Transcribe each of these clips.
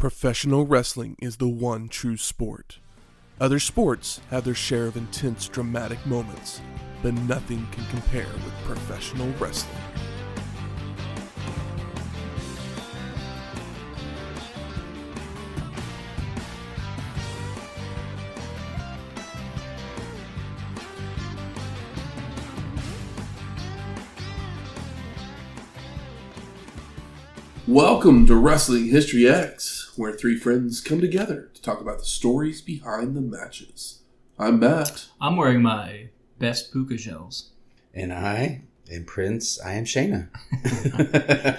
Professional wrestling is the one true sport. Other sports have their share of intense, dramatic moments, but nothing can compare with professional wrestling. Welcome to Wrestling History X, where three friends come together to talk about the stories behind the matches. I'm Matt. I'm wearing my best puka shells. And I am Prince. I am Shayna.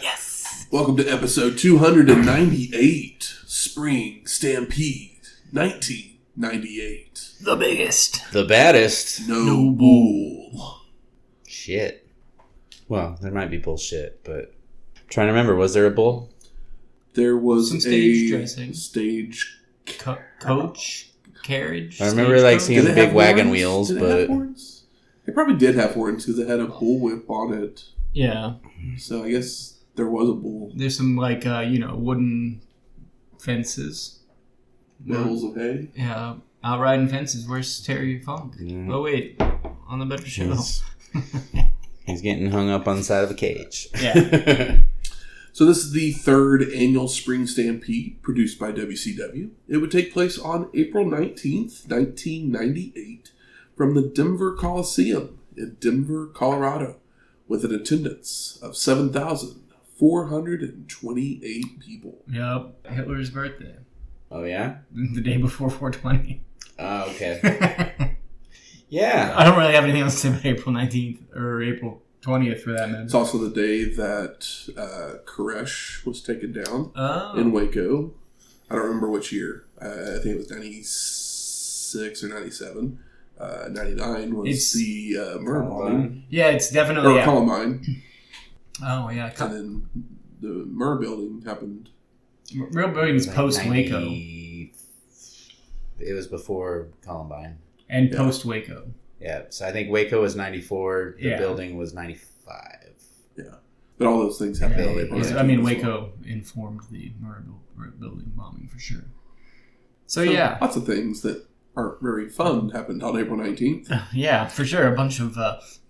Yes! Welcome to episode 298, Spring Stampede, 1998. The biggest. The baddest. No bull. Shit. Well, there might be bullshit, but... Trying to remember, was there a bull? There was some stage a dressing. Stage coach carriage. I remember seeing the big wagon wheels, did but it have horns? It probably did have horns because it had a bullwhip on it. Yeah. So I guess there was a bull. There's some wooden fences. Bales of hay. Yeah, out riding fences. Where's Terry Funk? Mm. Oh wait, on the better show. He's getting hung up on the side of a cage. Yeah. So this is the third annual Spring Stampede produced by WCW. It would take place on April 19th, 1998 from the Denver Coliseum in Denver, Colorado with an attendance of 7,428 people. Yep. Hitler's birthday. Oh, yeah? The day before 420. Oh, okay. Yeah. I don't really have anything else to say about April 19th or April 20th for that matter. It's also the day that Koresh was taken down in Waco. I don't remember which year. I think it was 96 or 97. 99 was the murder building. Yeah, it's definitely... Or Columbine. Oh, yeah. And then the murder building happened. Real building is post-Waco. It was before Columbine. And post-Waco. Yeah, so I think Waco was 94, the building was 95. Yeah. But all those things happened on April 19th. Waco informed the murder building bombing for sure. So lots of things that aren't very fun happened on April 19th. Yeah, for sure. A bunch of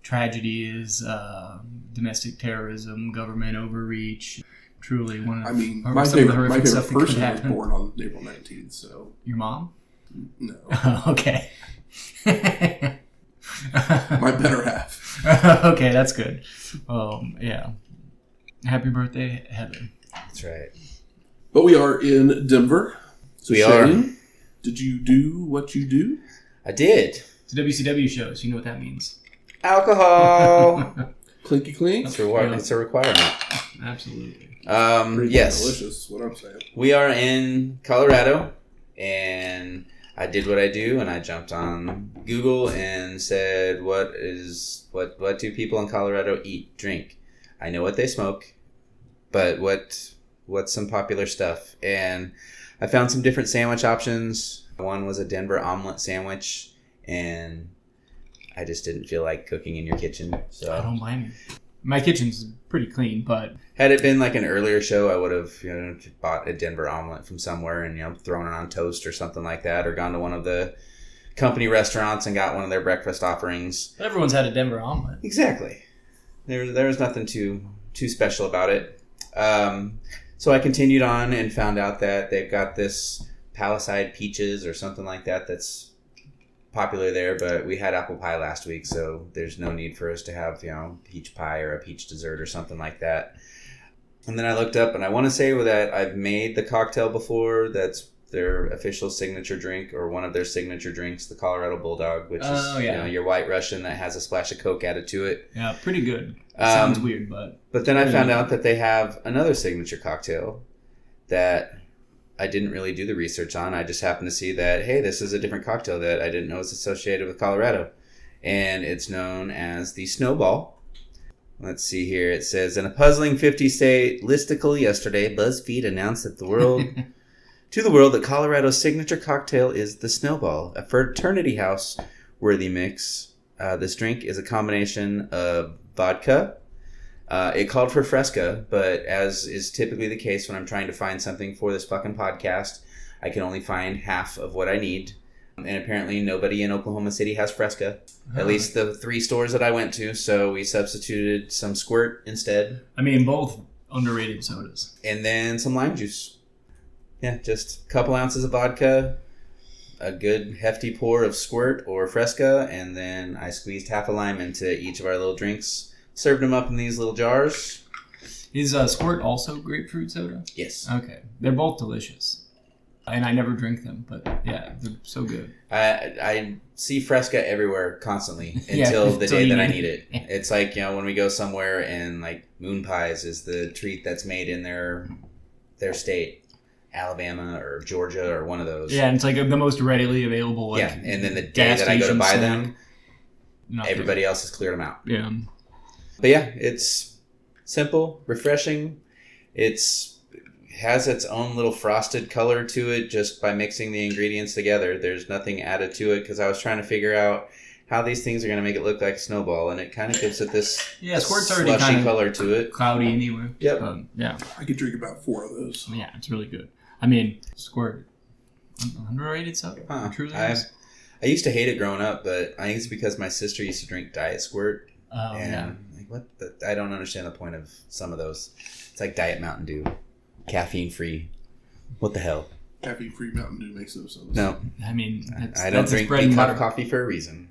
tragedies, domestic terrorism, government overreach. Truly one of my favorite person was born on April 19th, so... Your mom? No. Okay. My better half. Okay, that's good. Yeah. Happy birthday, Heather. That's right. But we are in Denver. So we are. Did you do what you do? I did. It's a WCW show, so you know what that means. Alcohol. Clinky clink. It's a requirement. Absolutely. Yes. Delicious, is what I'm saying. We are in Colorado, and I did what I do, and I jumped on Google and said, what do people in Colorado eat, drink? I know what they smoke, but what's some popular stuff? And I found some different sandwich options. One was a Denver omelet sandwich, and I just didn't feel like cooking in your kitchen. So I don't blame you. My kitchen's pretty clean, but... Had it been like an earlier show, I would have bought a Denver omelet from somewhere and thrown it on toast or something like that, or gone to one of the company restaurants and got one of their breakfast offerings. Everyone's had a Denver omelet. Exactly. There was nothing too special about it. So I continued on and found out that they've got this Palisade Peaches or something like that that's popular there, but we had apple pie last week, so there's no need for us to have, peach pie or a peach dessert or something like that. And then I looked up, and I want to say that I've made the cocktail before. That's their official signature drink, or one of their signature drinks, the Colorado Bulldog, which is your White Russian that has a splash of Coke added to it. Yeah, pretty good. Sounds weird, but... But then I found out that they have another signature cocktail that I didn't really do the research on. I just happened to see that, hey, this is a different cocktail that I didn't know was associated with Colorado. And it's known as the Snowball. Let's see here. It says, in a puzzling 50-state listicle yesterday, BuzzFeed announced that to the world that Colorado's signature cocktail is the Snowball, a fraternity house worthy mix. This drink is a combination of vodka, It called for Fresca, but as is typically the case when I'm trying to find something for this fucking podcast, I can only find half of what I need. And apparently nobody in Oklahoma City has Fresca. At least the 3 stores that I went to. So we substituted some Squirt instead. I mean, both underrated sodas. And then some lime juice. Yeah, just a couple ounces of vodka, a good hefty pour of Squirt or Fresca, and then I squeezed half a lime into each of our little drinks. Served them up in these little jars. Is Squirt also grapefruit soda? Yes. Okay. They're both delicious. And I never drink them, but yeah, they're so good. I see Fresca everywhere constantly until the day that I need it. It's like, when we go somewhere and like moon pies is the treat that's made in their state, Alabama or Georgia or one of those. Yeah, and it's like the most readily available. And then the day that I go to buy them, everybody else has cleared them out. Yeah. But yeah, it's simple, refreshing. Has its own little frosted color to it just by mixing the ingredients together. There's nothing added to it because I was trying to figure out how these things are going to make it look like a snowball, and it kind of gives it this Squirt's already slushy kind of color to it. Cloudy anyway. Yep. Yeah. I could drink about 4 of those. Yeah, it's really good. I mean, Squirt, underrated soda. I used to hate it growing up, but I think it's because my sister used to drink Diet Squirt. I don't understand the point of some of those. It's like Diet Mountain Dew. Caffeine free. What the hell? Caffeine free Mountain Dew makes no sense. No. I mean, I don't drink decaf coffee for a reason.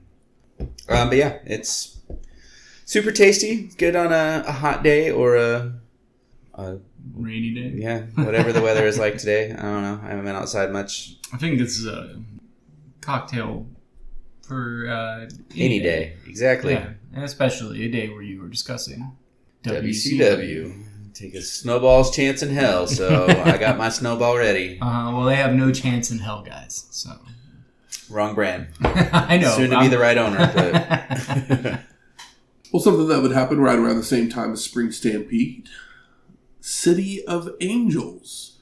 But yeah, it's super tasty. Good on a hot day or a rainy day. Yeah, whatever the weather is like today. I don't know. I haven't been outside much. I think this is a cocktail for any day. Exactly. Yeah, and especially a day where you were discussing WCW. Take a snowball's chance in hell, so I got my snowball ready. Well, they have no chance in hell, guys. So wrong brand. I know. Soon to be the right owner. But well, something that would happen right around the same time as Spring Stampede, City of Angels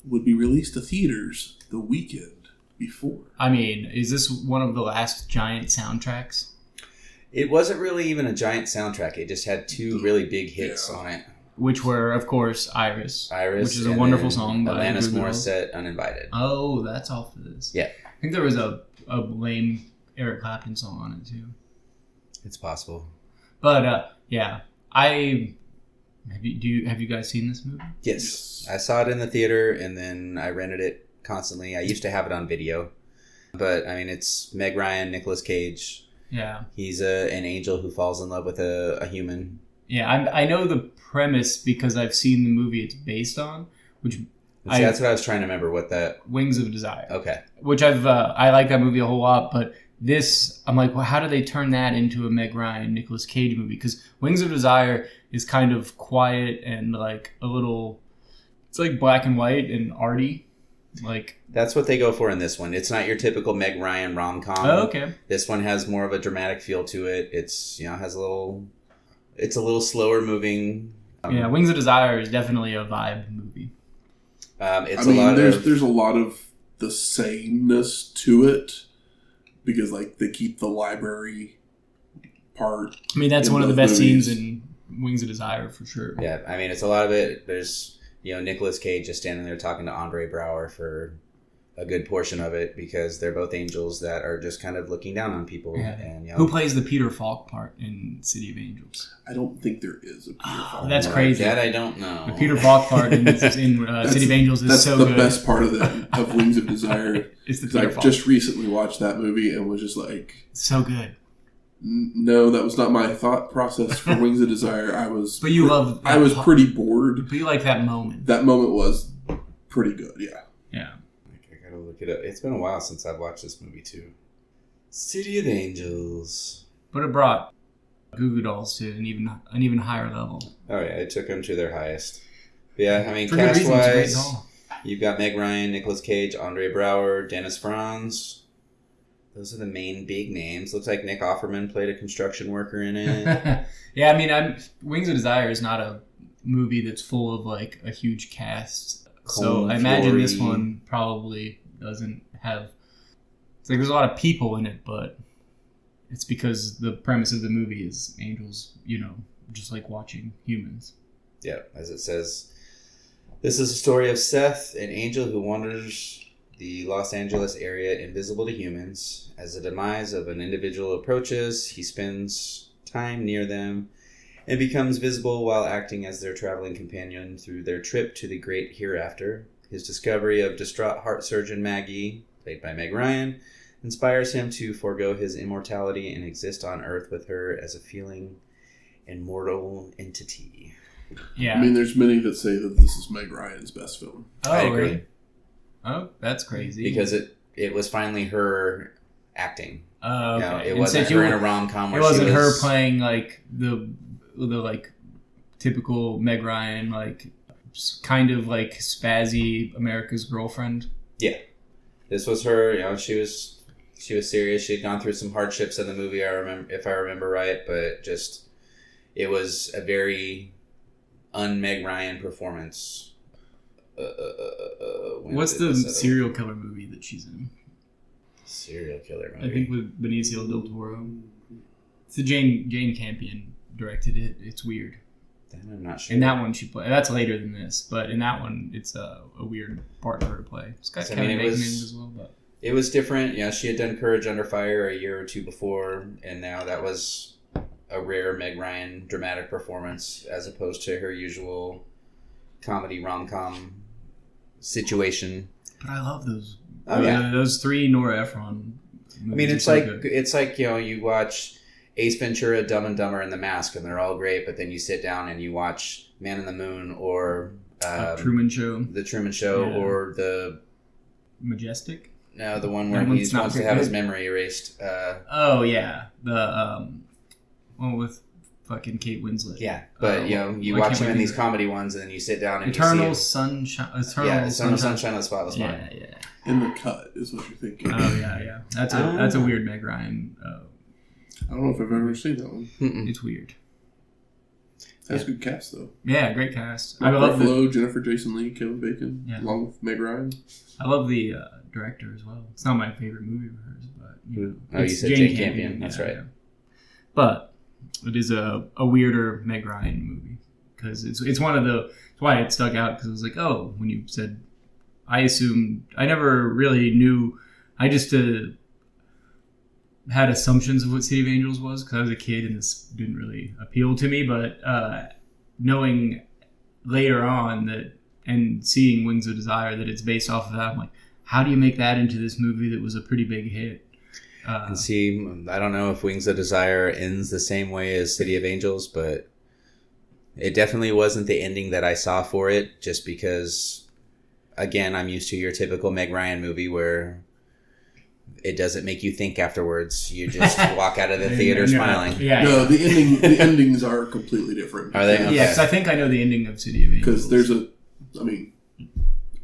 would be released to theaters the weekend before. I mean, is this one of the last giant soundtracks? It wasn't really even a giant soundtrack. It just had 2 really big hits on it. Which were, of course, Iris, which is a wonderful song by Alanis Morissette, Uninvited. Oh, that's off of this. Yeah. I think there was a lame Eric Clapton song on it, too. It's possible. But, yeah. Have you guys seen this movie? Yes. I saw it in the theater, and then I rented it constantly. I used to have it on video. But, I mean, it's Meg Ryan, Nicolas Cage. Yeah. He's an angel who falls in love with a human. Yeah, I know the premise because I've seen the movie it's based on, that's what I was trying to remember. What that Wings of Desire. Okay. Which I like that movie a whole lot, but this I'm like, well, how do they turn that into a Meg Ryan, Nicolas Cage movie? Because Wings of Desire is kind of quiet and like a little, it's like black and white and arty. Like that's what they go for in this one. It's not your typical Meg Ryan rom-com. Oh, okay. This one has more of a dramatic feel to it. It's has a little. It's a little slower moving. Yeah, Wings of Desire is definitely a vibe movie. There's a lot of the sameness to it because like they keep the library part. I mean, that's one of the best scenes in Wings of Desire for sure. Yeah, I mean, it's a lot of it. There's Nicolas Cage just standing there talking to Andre Braugher for a good portion of it because they're both angels that are just kind of looking down on people. Yeah. And who plays the Peter Falk part in City of Angels? I don't think there is a Peter Falk. That's crazy. That I don't know. The Peter Falk part in City of Angels is so good. That's the best part of Wings of Desire. It's the Peter Falk. I just recently watched that movie and was just like, so good. No, that was not my thought process for Wings of Desire. I was pretty bored. But you like that moment. That moment was pretty good. Yeah. Yeah. I gotta look it up. It's been a while since I've watched this movie too. City of Angels. But it brought Goo Goo Dolls to an even higher level. Oh yeah, it took them to their highest. But yeah, I mean, for good reason, cast-wise, you've got Meg Ryan, Nicolas Cage, Andre Braugher, Dennis Franz. Those are the main big names. Looks like Nick Offerman played a construction worker in it. Yeah, I mean, Wings of Desire is not a movie that's full of like a huge cast. So I imagine this one probably doesn't have. It's like there's a lot of people in it, but it's because the premise of the movie is angels, just like watching humans. Yeah, as it says, this is a story of Seth, an angel who wanders the Los Angeles area invisible to humans. As the demise of an individual approaches, he spends time near them and becomes visible while acting as their traveling companion through their trip to the great hereafter. His discovery of distraught heart surgeon Maggie, played by Meg Ryan, inspires him to forego his immortality and exist on Earth with her as a feeling immortal entity. Yeah. I mean, there's many that say that this is Meg Ryan's best film. Oh, I agree. really? Oh, that's crazy. Because it was finally her acting. Oh, okay. You know, it And wasn't so her in a rom-com. It wasn't her playing like the like typical Meg Ryan, like kind of like spazzy America's Girlfriend. Yeah, this was her. You know, she was serious. She had gone through some hardships in the movie. I remember, if I remember right, but just it was a very un-Meg Ryan performance. What's the serial killer movie that she's in? Serial killer movie. I think with Benicio del Toro. It's the Jane Campion directed it. It's weird. Then I'm not sure. In that one, she played. That's later than this, but in that one, it's a weird part for her to play. It's got Kevin Bacon in it as well, but it was different. You know, she had done Courage Under Fire a year or two before, and now that was a rare Meg Ryan dramatic performance as opposed to her usual comedy rom-com situation. But I love those. Oh yeah, those three Nora Ephron movies. I mean, it's like you know, you watch Ace Ventura, Dumb and Dumber, and The Mask, and they're all great. But then you sit down and you watch Man in the Moon or Truman Show, The Truman Show, or the Majestic. No, the one where he wants to have his memory erased. Oh yeah, the one with fucking Kate Winslet. Yeah, but you know, you watch him in these comedy ones, and then you sit down and Eternal you see Sunshine of the Spotless Mind. Yeah. In the Cut is what you're thinking. Oh yeah. That's a weird Meg Ryan. I don't know if I've ever seen that one. It's weird. That's a good cast though. Yeah, great cast. I love Ruffalo, Jennifer Jason Leigh, Kevin Bacon, along with Meg Ryan. I love the director as well. It's not my favorite movie of hers, but you know, you said Jane Campion. That's right. Yeah. But it is a weirder Meg Ryan movie because it's one of the. That's why it stuck out, because it was like, oh, when you said, I assumed, I never really knew. I just had assumptions of what City of Angels was because I was a kid and this didn't really appeal to me. But knowing later on that and seeing Wings of Desire that it's based off of that, I'm like, how do you make that into this movie that was a pretty big hit? And see, I don't know if Wings of Desire ends the same way as City of Angels, but it definitely wasn't the ending that I saw for it, just because, again, I'm used to your typical Meg Ryan movie where it doesn't make you think afterwards. You just walk out of the theater smiling. Yeah. No, the endings are completely different. Are they? Okay. Yeah, because I think I know the ending of City of Angels. Because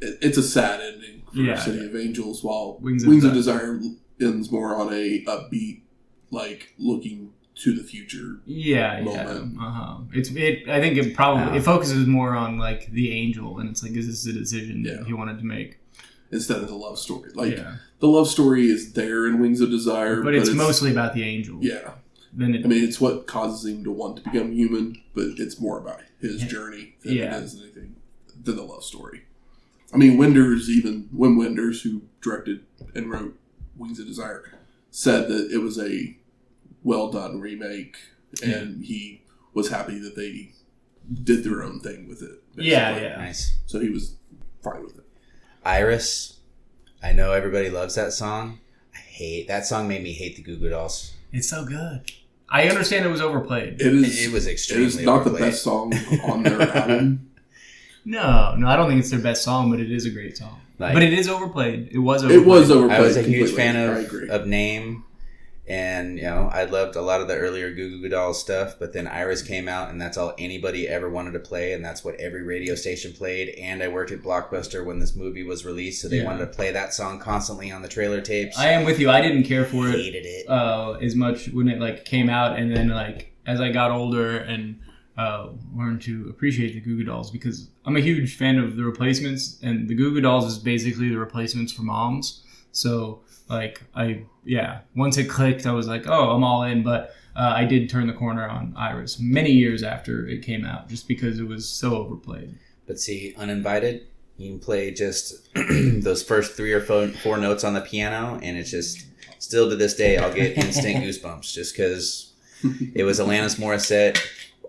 it's a sad ending for City of Angels, while Wings of Desire ends more on a upbeat, like looking to the future. Moment. I think it probably it focuses more on like the angel, and it's like, is this a decision that he wanted to make instead of the love story? Like the love story is there in Wings of Desire, but it's mostly about the angel. Yeah. It's what causes him to want to become human, but it's more about his journey than it is anything than the love story. I mean, Wim Wenders, who directed and wrote Wings of Desire, said that it was a well-done remake, and he was happy that they did their own thing with it. Basically. Yeah. Nice. So he was fine with it. Iris, I know everybody loves that song. That song made me hate the Goo Goo Dolls. It's so good. I understand it was overplayed. It was extremely overplayed. It is not the best song on their album. No, I don't think it's their best song, but it is a great song. But it is overplayed. It was overplayed. I was a huge fan of Name, and I loved a lot of the earlier Goo Goo Dolls stuff. But then Iris came out, and that's all anybody ever wanted to play, and that's what every radio station played. And I worked at Blockbuster when this movie was released, so they wanted to play that song constantly on the trailer tapes. I am with you. I didn't care for it. Hated it as much when it came out, and then as I got older and learned to appreciate the Goo Goo Dolls, because I'm a huge fan of the Replacements, and the Goo Goo Dolls is basically the Replacements for moms. So once it clicked, I was like, oh, I'm all in. But I did turn the corner on Iris many years after it came out, just because it was so overplayed. But see, Uninvited, you can play just those first 3 or 4 notes on the piano, and it's just, still to this day, I'll get instant goosebumps just because it was Alanis Morissette.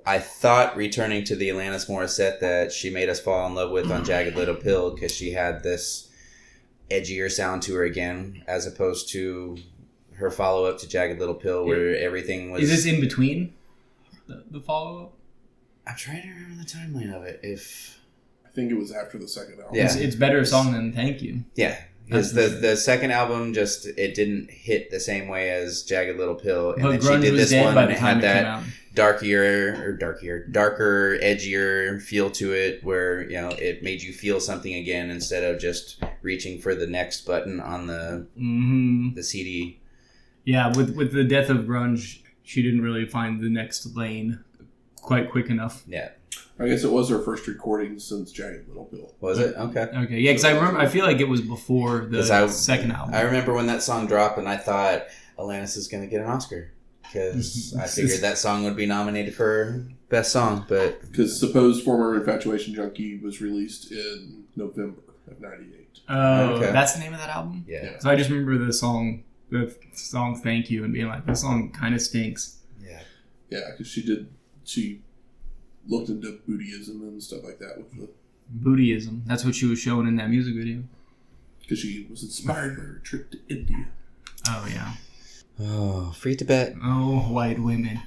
I thought returning to the Alanis Morissette that she made us fall in love with on Jagged Little Pill, because she had this edgier sound to her again, as opposed to her follow-up to Jagged Little Pill, where everything was... Is this in between the follow-up? I'm trying to remember the timeline of it. I think it was after the second album. Yeah. It's better song than Thank You. Yeah. Because the second album it didn't hit the same way as Jagged Little Pill. And but then she did this one and it had that darker, edgier feel to it, where, you know, it made you feel something again instead of just reaching for the next button on the CD. Yeah, with the death of grunge, she didn't really find the next lane quite quick enough. Yeah. I guess it was her first recording since Jagged Little Pill. Was it? Okay. Okay, yeah, because I feel like it was before the second album. I remember when that song dropped, and I thought Alanis is going to get an Oscar, because I figured that song would be nominated for Best Song, but... Because Supposed Former Infatuation Junkie was released in November of 98. Oh, okay. That's the name of that album? Yeah. So I just remember the song Thank You, and being like, this song kind of stinks. Yeah. Yeah, because she looked into Buddhism and stuff like that. With the Buddhism. That's what she was showing in that music video. Because she was inspired by her trip to India. Oh, yeah. Oh, free Tibet. Oh, white women.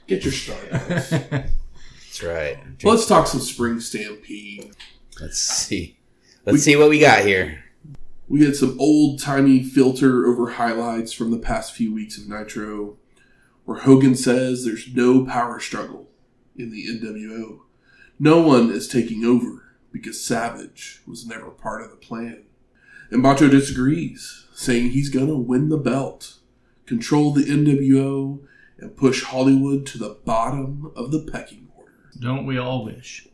Get your start. That's right. Well, let's talk some Spring Stampede. Let's see what we got here. We had some old-timey filter over highlights from the past few weeks of Nitro, where Hogan says there's no power struggle in the NWO. No one is taking over because Savage was never part of the plan. And Macho disagrees, saying he's going to win the belt, control the NWO, and push Hollywood to the bottom of the pecking order. Don't we all wish?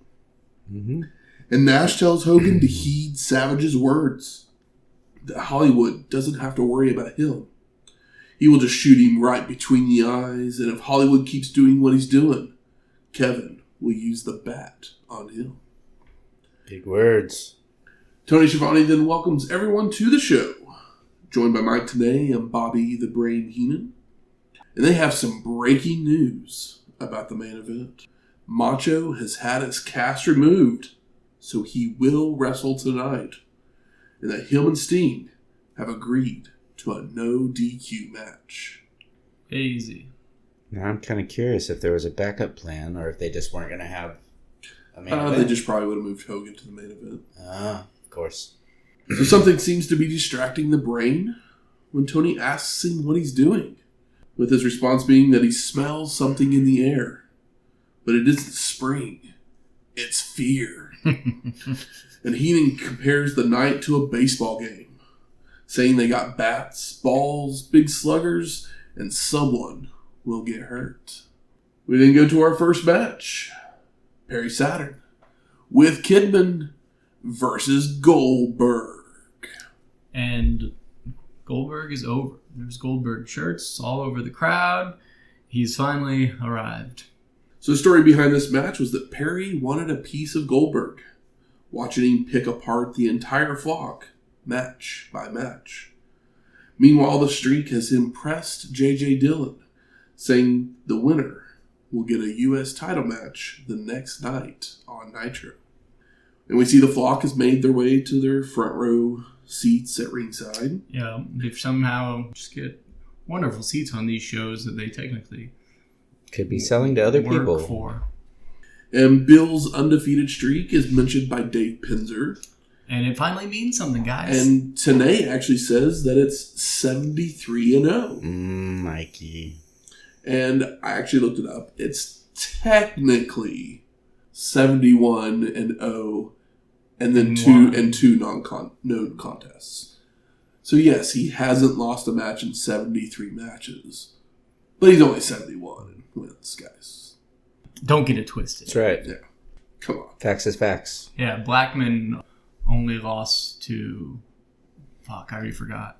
Mm-hmm. And Nash tells Hogan to heed Savage's words, that Hollywood doesn't have to worry about him. He will just shoot him right between the eyes, and if Hollywood keeps doing what he's doing, Kevin will use the bat on him. Big words. Tony Schiavone then welcomes everyone to the show, joined by Mike Tenay and Bobby the Brain Heenan. And they have some breaking news about the main event. Macho has had his cast removed, so he will wrestle tonight. And that him and Sting have agreed to a no DQ match. Easy. Now I'm kind of curious if there was a backup plan, or if they just weren't going to have a main event. They just probably would have moved Hogan to the main event. Of course. So something seems to be distracting the Brain when Tony asks him what he's doing, with his response being that he smells something in the air. But it isn't spring. It's fear. And Heenan compares the night to a baseball game, saying they got bats, balls, big sluggers, and someone will get hurt. We then go to our first match. Perry Saturn with Kidman versus Goldberg. And Goldberg is over. There's Goldberg shirts all over the crowd. He's finally arrived. So the story behind this match was that Perry wanted a piece of Goldberg, watching him pick apart the entire flock, match by match. Meanwhile, the Streak has impressed J.J. Dillon, saying the winner will get a U.S. title match the next night on Nitro. And we see the flock has made their way to their front row seats at ringside. Yeah, they've somehow just get wonderful seats on these shows that they technically could be selling to other people. For. And Bill's undefeated streak is mentioned by Dave Pinzer. And it finally means something, guys. And Tenay actually says that it's 73-0. Mikey. And I actually looked it up. It's technically 71-0, and then two known contests. So yes, he hasn't lost a match in 73 matches, but he's only 71 and wins, guys. Don't get it twisted. That's right. Yeah, come on. Facts is facts. Yeah, Blackman only lost to... Fuck, I already forgot.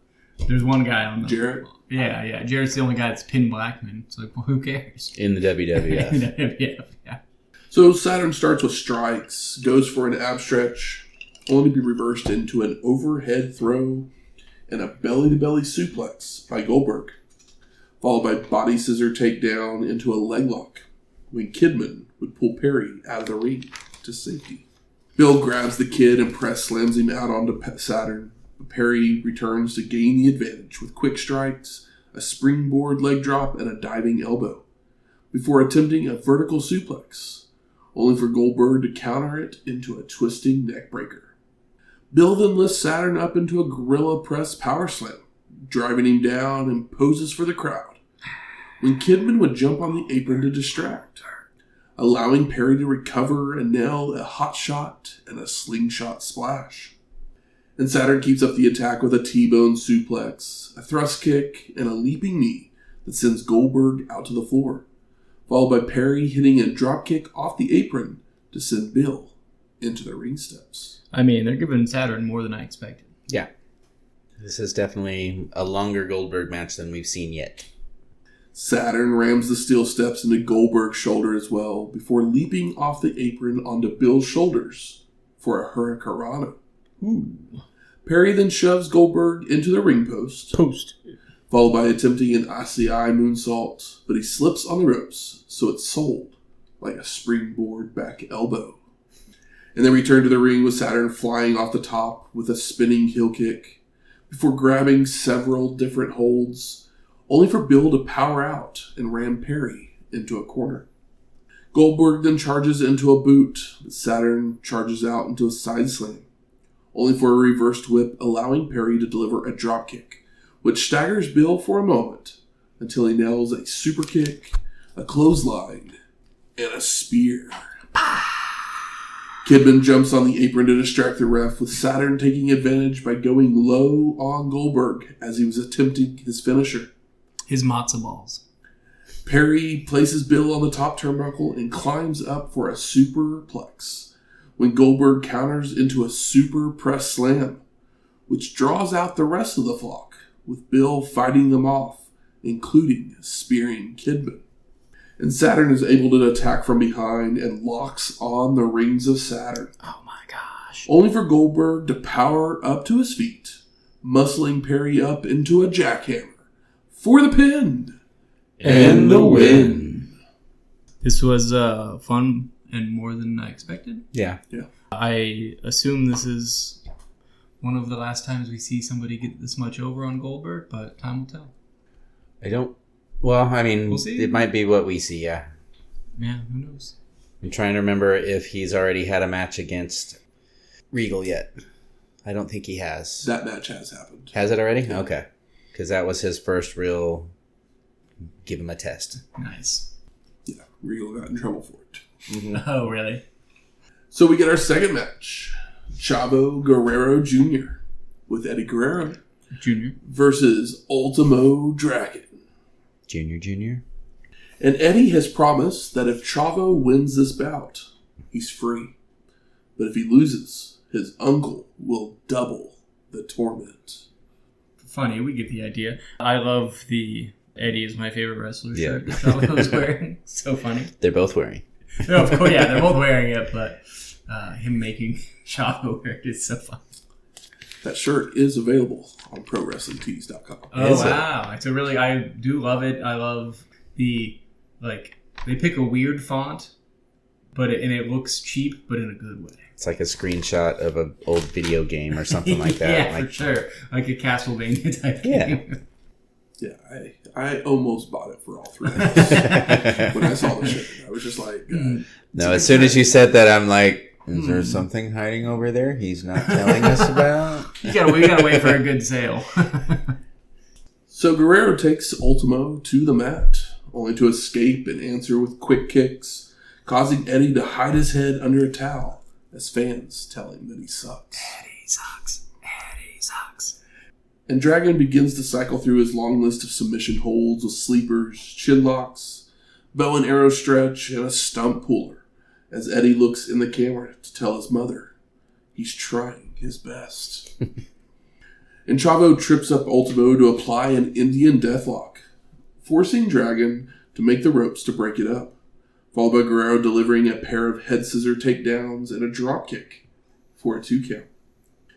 There's one guy on the... Jarrett? Yeah. Jarrett's the only guy that's pinned Blackman. It's like, well, who cares? In the WWF. In the WWF, yeah. So Saturn starts with strikes, goes for an ab stretch, only to be reversed into an overhead throw and a belly-to-belly suplex by Goldberg, followed by body scissor takedown into a leg lock, when Kidman would pull Perry out of the ring to safety. Bill grabs the Kid and press slams him out onto Saturn. Perry returns to gain the advantage with quick strikes, a springboard leg drop, and a diving elbow, before attempting a vertical suplex, only for Goldberg to counter it into a twisting neck breaker. Bill then lifts Saturn up into a gorilla press power slam, driving him down and poses for the crowd, when Kidman would jump on the apron to distract, allowing Perry to recover and nail a hot shot and a slingshot splash. And Saturn keeps up the attack with a T-bone suplex, a thrust kick, and a leaping knee that sends Goldberg out to the floor, followed by Perry hitting a dropkick off the apron to send Bill into the ring steps. I mean, they're giving Saturn more than I expected. Yeah. This is definitely a longer Goldberg match than we've seen yet. Saturn rams the steel steps into Goldberg's shoulder as well, before leaping off the apron onto Bill's shoulders for a hurricanrana. Ooh. Perry then shoves Goldberg into the ring post, followed by attempting an ICI moonsault, but he slips on the ropes, so it's sold like a springboard back elbow. And then return to the ring with Saturn flying off the top with a spinning heel kick, before grabbing several different holds, only for Bill to power out and ram Perry into a corner. Goldberg then charges into a boot, but Saturn charges out into a side slam, only for a reversed whip, allowing Perry to deliver a dropkick, which staggers Bill for a moment until he nails a super kick, a clothesline, and a spear. Kidman jumps on the apron to distract the ref, with Saturn taking advantage by going low on Goldberg as he was attempting his finisher. His matzo balls. Perry places Bill on the top turnbuckle and climbs up for a superplex, when Goldberg counters into a super press slam, which draws out the rest of the flock, with Bill fighting them off, including spearing Kidman. And Saturn is able to attack from behind and locks on the rings of Saturn. Oh my gosh. Only for Goldberg to power up to his feet, muscling Perry up into a jackhammer for the pin and the win. This was fun and more than I expected. Yeah. I assume this is one of the last times we see somebody get this much over on Goldberg, but time will tell. Well, I mean, we'll see. It might be what we see, yeah. Yeah, who knows? I'm trying to remember if he's already had a match against Regal yet. I don't think he has. That match has happened. Has it already? Yeah. Okay. Because that was his first real give him a test. Nice. Yeah, Regal got in trouble for it. Mm-hmm. Oh, really? So we get our second match. Chavo Guerrero Jr. with Eddie Guerrero Junior versus Ultimo Dragon. Junior. And Eddie has promised that if Chavo wins this bout, he's free. But if he loses, his uncle will double the torment. Funny, we get the idea. I love the Eddie is my favorite wrestler shirt that Yeah. Chavo was wearing. So funny. They're both wearing. No, of course, yeah, they're both wearing it, but him making Chavo wear it is so fun. That shirt is available on ProWrestlingTees.com. Oh, Is it? wow. It's a really, I do love it. I love the, like, they pick a weird font, but it looks cheap, but in a good way. It's like a screenshot of an old video game or something like that. Yeah, like, for sure. Like a Castlevania type game. Yeah, I almost bought it for all three of us. When I saw the shirt, I was just like... No, as soon as you said that, I'm like, is there something hiding over there he's not telling us about? We gotta wait for a good sale. So Guerrero takes Ultimo to the mat, only to escape and answer with quick kicks, causing Eddie to hide his head under a towel as fans tell him that he sucks. Eddie sucks. Eddie sucks. And Dragon begins to cycle through his long list of submission holds with sleepers, chin locks, bow and arrow stretch, and a stump puller, as Eddie looks in the camera to tell his mother he's trying his best. And Chavo trips up Ultimo to apply an Indian deathlock, forcing Dragon to make the ropes to break it up, followed by Guerrero delivering a pair of head scissor takedowns and a dropkick for a 2 count.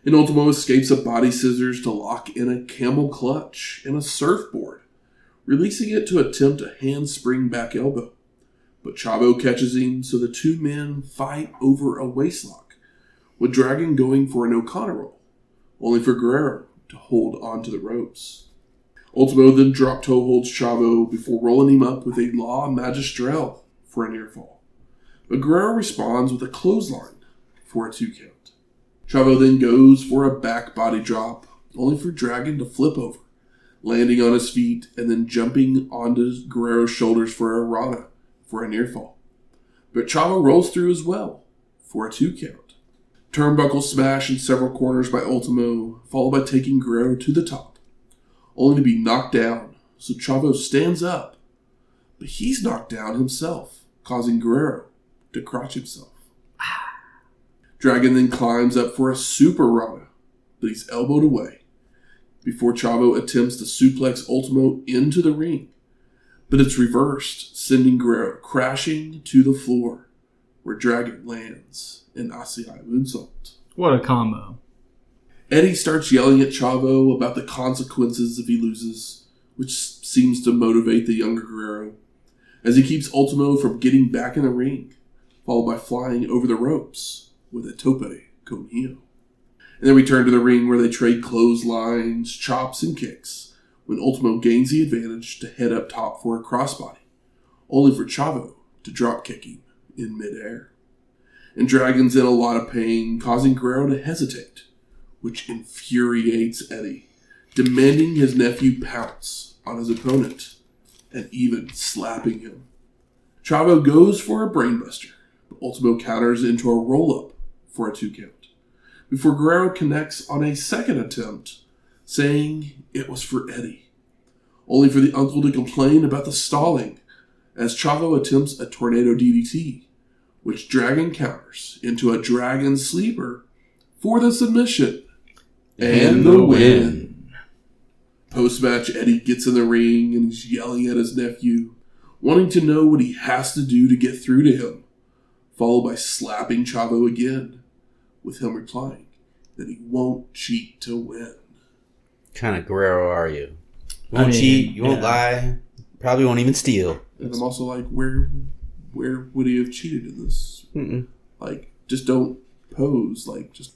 And Ultimo escapes a body scissors to lock in a camel clutch and a surfboard, releasing it to attempt a handspring back elbow. But Chavo catches him, so the two men fight over a waistlock, with Dragon going for an O'Connor roll, only for Guerrero to hold onto the ropes. Ultimo then drop toe holds Chavo before rolling him up with a law magistral for a near fall. But Guerrero responds with a clothesline for a 2 count. Chavo then goes for a back body drop, only for Dragon to flip over, landing on his feet and then jumping onto Guerrero's shoulders for a rana for a near fall. But Chavo rolls through as well for a 2 count. Turnbuckle smash in several corners by Ultimo, followed by taking Guerrero to the top, only to be knocked down, so Chavo stands up, but he's knocked down himself, causing Guerrero to crotch himself. Dragon then climbs up for a super rana, but he's elbowed away, before Chavo attempts to suplex Ultimo into the ring, but it's reversed, sending Guerrero crashing to the floor, where Dragon lands an Asai moonsault. What a combo. Eddie starts yelling at Chavo about the consequences if he loses, which seems to motivate the younger Guerrero, as he keeps Ultimo from getting back in the ring, followed by flying over the ropes with a tope con hilo. And then we turn to the ring where they trade clotheslines, chops, and kicks, when Ultimo gains the advantage to head up top for a crossbody, only for Chavo to drop kick him in midair. And Dragon's in a lot of pain, causing Guerrero to hesitate, which infuriates Eddie, demanding his nephew pounce on his opponent, and even slapping him. Chavo goes for a brainbuster, but Ultimo counters into a roll-up for a 2 count, before Guerrero connects on a second attempt, saying it was for Eddie, only for the uncle to complain about the stalling, as Chavo attempts a tornado DDT, which Dragon counters into a Dragon Sleeper for the submission and the win. Post-match, Eddie gets in the ring and he's yelling at his nephew, wanting to know what he has to do to get through to him, followed by slapping Chavo again, with him replying that he won't cheat to win. What kind of Guerrero are you? You won't cheat, you won't lie, probably won't even steal. And I'm also like, where would he have cheated in this? Mm-mm. Like, just don't pose. Like, just...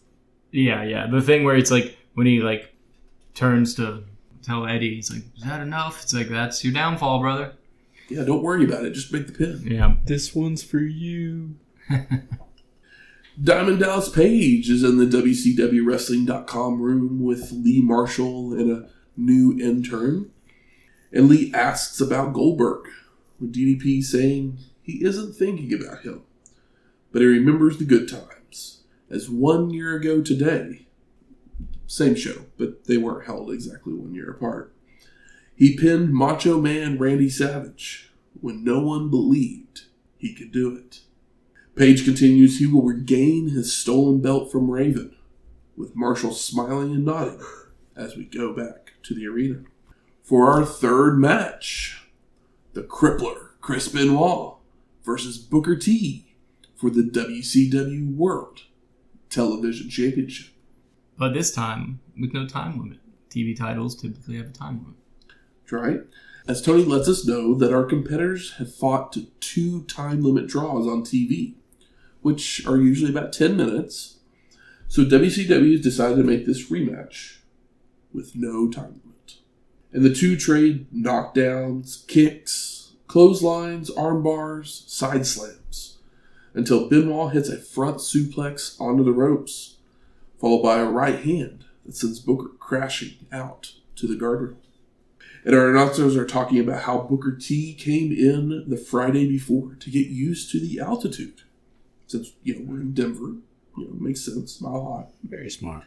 Yeah. The thing where it's like, when he, like, turns to tell Eddie, he's like, is that enough? It's like, that's your downfall, brother. Yeah, don't worry about it. Just make the pin. Yeah. This one's for you. Diamond Dallas Page is in the WCWWrestling.com room with Lee Marshall and a new intern. And Lee asks about Goldberg, with DDP saying he isn't thinking about him, but he remembers the good times, as 1 year ago today, same show, but they weren't held exactly 1 year apart, he pinned Macho Man Randy Savage when no one believed he could do it. Page continues he will regain his stolen belt from Raven, with Marshall smiling and nodding as we go back to the arena. For our third match, the Crippler, Chris Benoit, versus Booker T for the WCW World Television Championship. But this time, with no time limit. TV titles typically have a time limit. That's right. As Tony lets us know that our competitors have fought to 2 time limit draws on TV, which are usually about 10 minutes. So WCW has decided to make this rematch with no time limit. And the 2 trade knockdowns, kicks, clotheslines, arm bars, side slams, until Benoit hits a front suplex onto the ropes, followed by a right hand that sends Booker crashing out to the guardrail. And our announcers are talking about how Booker T came in the Friday before to get used to the altitude. Since, we're in Denver, makes sense, mile high. Very smart.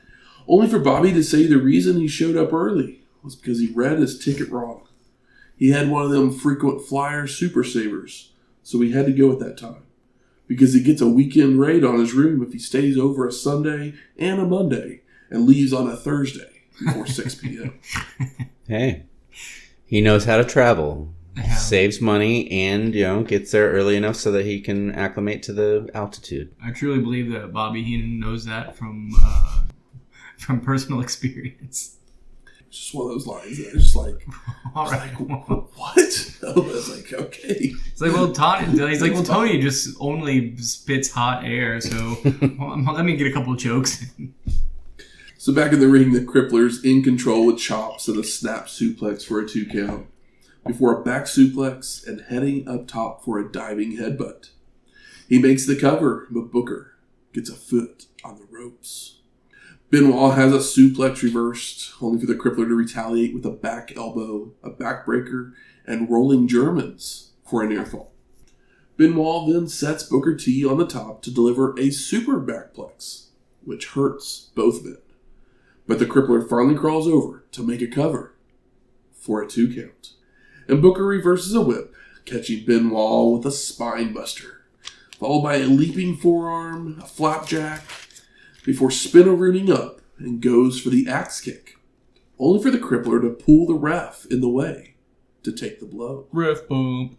Only for Bobby to say the reason he showed up early was because he read his ticket wrong. He had one of them frequent flyer super savers, so he had to go at that time. because he gets a weekend raid on his room if he stays over a Sunday and a Monday and leaves on a Thursday before 6 p.m. Hey, he knows how to travel. Yeah. Saves money and, gets there early enough so that he can acclimate to the altitude. I truly believe that Bobby Heenan knows that from personal experience. It's just one of those lines that are just like, All right. what? I was like, okay. It's like, well, Tony just only spits hot air, so let me get a couple of jokes in. So back in the ring, the Crippler's in control with chops and a snap suplex for a 2 count, before a back suplex and heading up top for a diving headbutt. He makes the cover, but Booker gets a foot on the ropes. Benoit has a suplex reversed, only for the Crippler to retaliate with a back elbow, a backbreaker, and rolling Germans for a near fall. Benoit then sets Booker T on the top to deliver a super backplex, which hurts both men. But the Crippler finally crawls over to make a cover for a 2 count. And Booker reverses a whip, catching Benoit with a spine buster, followed by a leaping forearm, a flapjack, before spin-a-rooting up and goes for the axe kick, only for the Crippler to pull the ref in the way to take the blow. Ref bump.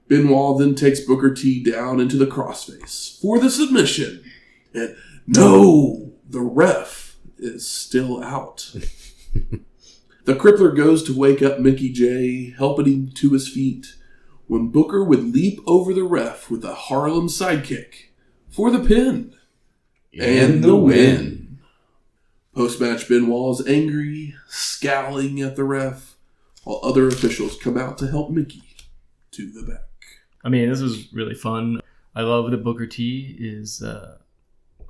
Benoit then takes Booker T down into the crossface for the submission. And no, the ref is still out. The Crippler goes to wake up Mickey J, helping him to his feet, when Booker would leap over the ref with a Harlem sidekick for the pin. And the win. Post-match, Benoit is angry, scowling at the ref, while other officials come out to help Mickey to the back. I mean, this was really fun. I love that Booker T is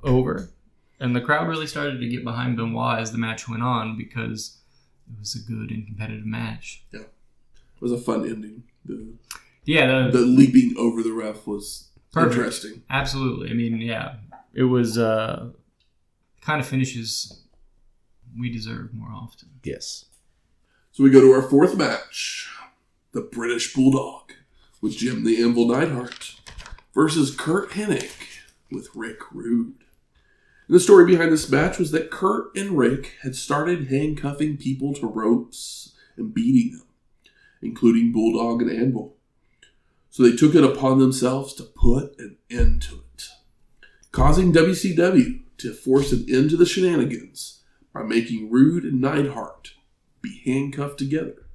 over. And the crowd really started to get behind Benoit as the match went on because it was a good and competitive match. Yeah. It was a fun ending. The leaping over the ref was perfect. Interesting. Absolutely. I mean, yeah. It was kind of finishes we deserve more often. Yes. So we go to our fourth match. The British Bulldog with Jim the Anvil Neidhart versus Curt Hennig with Rick Rude. And the story behind this match was that Curt and Rick had started handcuffing people to ropes and beating them, including Bulldog and Anvil. So they took it upon themselves to put an end to it, causing WCW to force an end to the shenanigans by making Rude and Neidhart be handcuffed together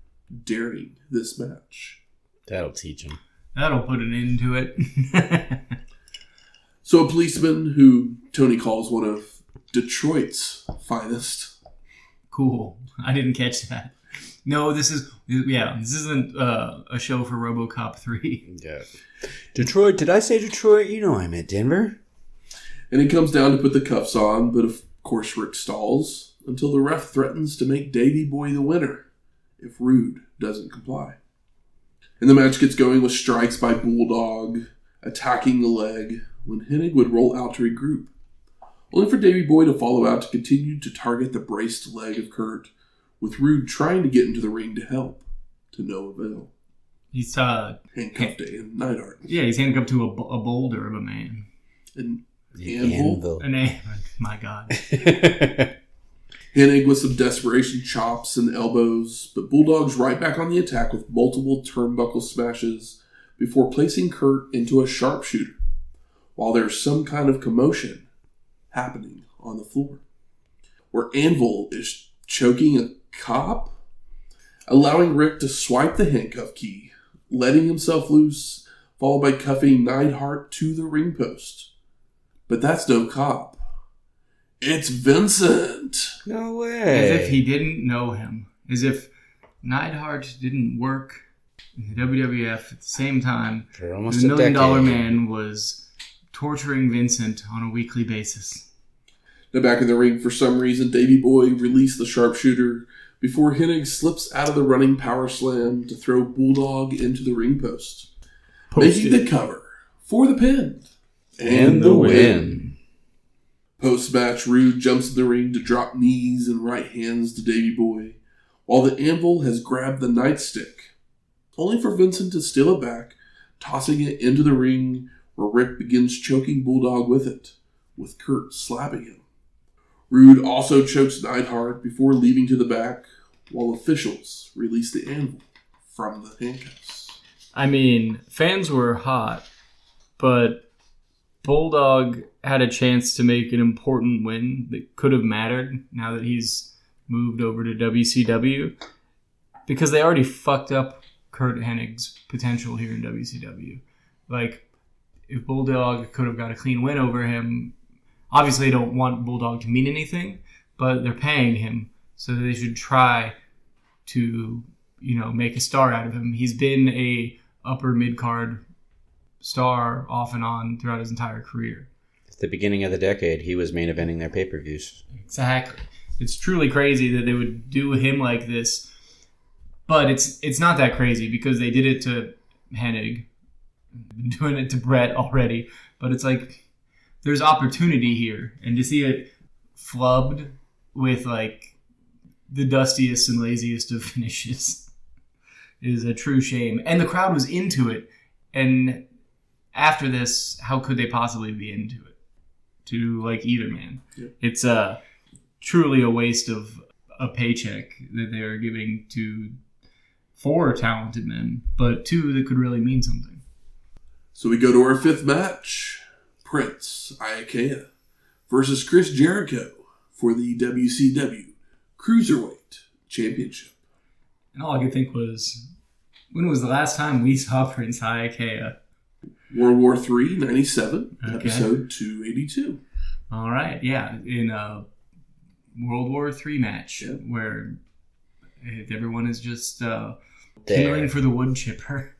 during this match. That'll teach him. That'll put an end to it. So a policeman who Tony calls one of Detroit's finest. Cool. I didn't catch that. No, this isn't a show for RoboCop 3. Yeah. Detroit, did I say Detroit? You know I meant Denver. And he comes down to put the cuffs on, but of course Rick stalls until the ref threatens to make Davey Boy the winner if Rude doesn't comply. And the match gets going with strikes by Bulldog, attacking the leg, when Hennig would roll out to regroup, only for Davey Boy to follow out to continue to target the braced leg of Curt, with Rude trying to get into the ring to help, to no avail. He's handcuffed to Neidhart. Yeah, he's handcuffed to a boulder of a man. An Anvil. My God. Hennig with some desperation chops and elbows, but Bulldog's right back on the attack with multiple turnbuckle smashes before placing Curt into a sharpshooter, while there's some kind of commotion happening on the floor, where Anvil is choking a cop, allowing Rick to swipe the handcuff key, letting himself loose, followed by cuffing Neidhart to the ring post. But that's no cop. It's Vincent. No way. As if he didn't know him. As if Neidhart didn't work in the WWF at the same time. For almost the a $1 Million decade. Man was torturing Vincent on a weekly basis. Now back in the ring, for some reason, Davey Boy released the sharpshooter before Hennig slips out of the running power slam to throw Bulldog into the ring post, making the cover for the pin and the win. Post-match, Rude jumps in the ring to drop knees and right hands to Davey Boy, while the Anvil has grabbed the nightstick, only for Vincent to steal it back, tossing it into the ring, where Rick begins choking Bulldog with it, with Curt slapping him. Rude also chokes Neidhart before leaving to the back, while officials release the Anvil from the handcuffs. I mean, fans were hot, but Bulldog had a chance to make an important win that could have mattered now that he's moved over to WCW, because they already fucked up Curt Hennig's potential here in WCW. Like, if Bulldog could have got a clean win over him, obviously they don't want Bulldog to mean anything, but they're paying him, so they should try to, make a star out of him. He's been a upper mid-card star off and on throughout his entire career. At the beginning of the decade, he was main eventing their pay-per-views. Exactly. It's truly crazy that they would do him like this, but it's not that crazy because they did it to Hennig, doing it to Brett already, but it's like there's opportunity here, and to see it flubbed with like the dustiest and laziest of finishes is a true shame. And the crowd was into it, and after this, how could they possibly be into it? To like either man. Yeah. It's truly a waste of a paycheck that they're giving to 4 talented men, but 2 that could really mean something. So we go to our 5th match. Prince Iaukea versus Chris Jericho for the WCW Cruiserweight Championship. And all I could think was, when was the last time we saw Prince Iaukea? World War III, 97, okay. Episode 282. All right, yeah. In a World War III match, yep, where everyone is just killing for the wood chipper.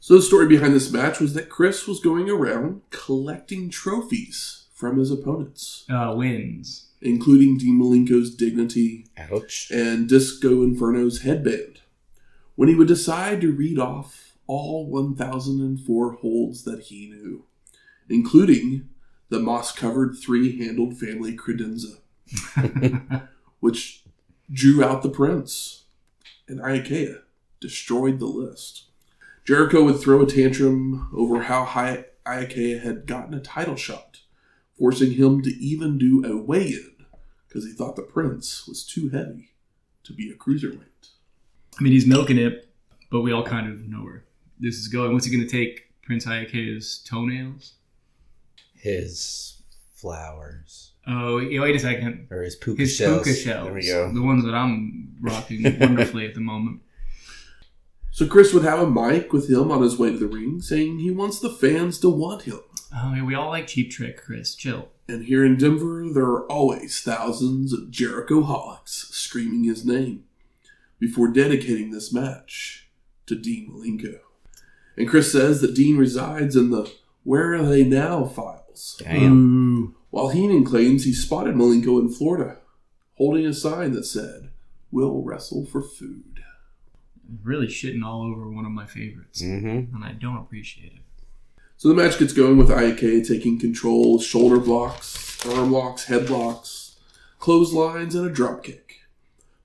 So the story behind this match was that Chris was going around collecting trophies from his opponents. Wins. Including Dean Malenko's Dignity. Ouch. And Disco Inferno's headband. When he would decide to read off all 1,004 holds that he knew, including the moss-covered 3-handled family credenza, which drew out the Prince. And Iaukea destroyed the list. Jericho would throw a tantrum over how high Iaukea had gotten a title shot, forcing him to even do a weigh-in because he thought the Prince was too heavy to be a cruiserweight. I mean, he's milking it, but we all kind of know where this is going. What's he going to take? Prince Iaukeia's toenails? His flowers. Oh, wait a second. Or his puka shells. Puka shells. There we go. The ones that I'm rocking wonderfully at the moment. So Chris would have a mic with him on his way to the ring, saying he wants the fans to want him. Oh, yeah, we all like Cheap Trick, Chris. Chill. And here in Denver, there are always thousands of Jericho-holics screaming his name before dedicating this match to Dean Malenko. And Chris says that Dean resides in the Where Are They Now files. Damn. While Heenan claims he spotted Malenko in Florida, holding a sign that said, "We'll wrestle for food." Really shitting all over one of my favorites. Mm-hmm. And I don't appreciate it. So the match gets going with Iaukea taking control, shoulder blocks, arm locks, headlocks, clotheslines, and a dropkick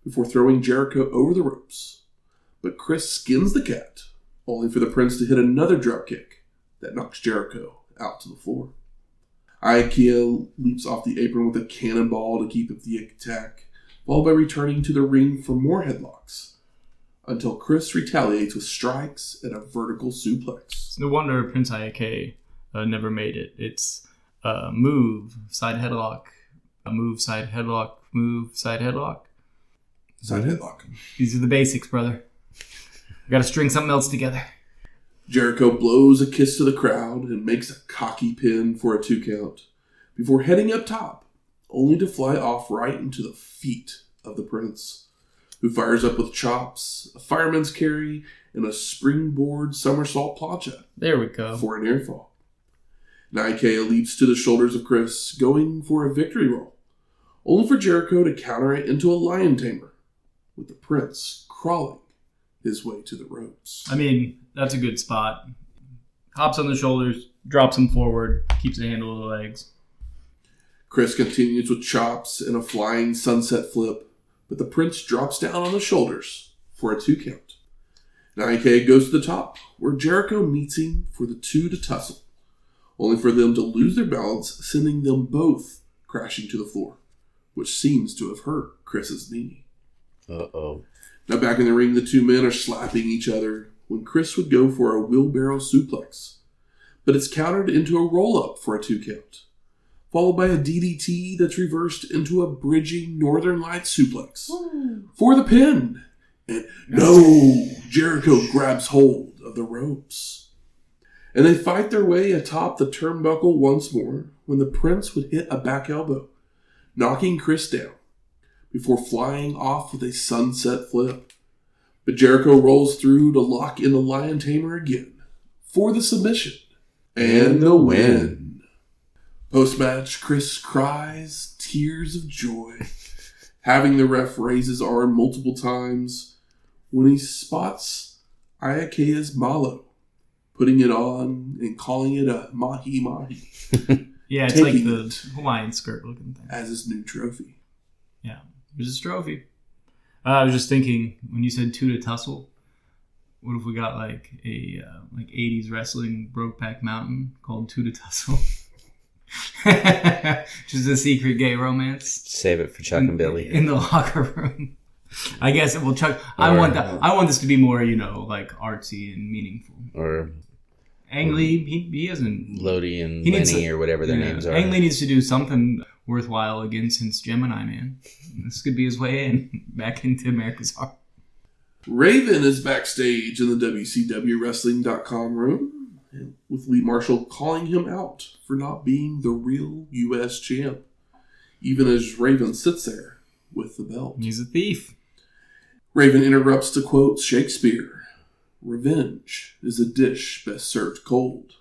before throwing Jericho over the ropes. But Chris skins the cat, only for the Prince to hit another dropkick that knocks Jericho out to the floor. Iaukea leaps off the apron with a cannonball to keep up the attack, followed by returning to the ring for more headlocks, until Chris retaliates with strikes and a vertical suplex. It's no wonder Prince Iaukea never made it. It's move, side headlock, move, side headlock, move, side headlock. Side headlock. These are the basics, brother. We gotta string something else together. Jericho blows a kiss to the crowd and makes a cocky pin for a 2 count before heading up top, only to fly off right into the feet of the Prince, who fires up with chops, a fireman's carry, and a springboard somersault plancha. There we go. For an air fall. Iaukea leaps to the shoulders of Chris, going for a victory roll, only for Jericho to counter it into a lion tamer, with the Prince crawling his way to the ropes. I mean, that's a good spot. Hops on the shoulders, drops him forward, keeps a handle of the legs. Chris continues with chops and a flying sunset flip, but the Prince drops down on the shoulders for a 2 count. Iaukea goes to the top, where Jericho meets him for the 2 to tussle, only for them to lose their balance, sending them both crashing to the floor, which seems to have hurt Chris's knee. Uh-oh. Now back in the ring, the two men are slapping each other when Chris would go for a wheelbarrow suplex, but it's countered into a roll-up for a 2 count, followed by a DDT that's reversed into a bridging Northern Lights suplex for the pin. And no, Jericho grabs hold of the ropes. And they fight their way atop the turnbuckle once more when the Prince would hit a back elbow, knocking Chris down before flying off with a sunset flip. But Jericho rolls through to lock in the Lion Tamer again for the submission and the win. Post-match, Chris cries tears of joy, having the ref raise his arm multiple times when he spots Iaukea Malo putting it on and calling it a mahi-mahi. Yeah, it's like the Hawaiian skirt looking thing. As his new trophy. Yeah, it was his trophy. I was just thinking, when you said Tuda Tussle, what if we got like a 80s wrestling Brokeback Mountain called Tuda Tussle? Just a secret gay romance. Save it for Chuck and Billy. In the locker room. I guess it will Chuck. I want this to be more, like artsy and meaningful. Or Ang Lee, he hasn't. Lodi and Lenny or whatever their names are. Ang Lee needs to do something worthwhile again since Gemini Man. This could be his way in, back into America's Heart. Raven is backstage in the WCWWrestling.com room, with Lee Marshall calling him out for not being the real U.S. champ, even as Raven sits there with the belt. He's a thief. Raven interrupts to quote Shakespeare, "Revenge is a dish best served cold.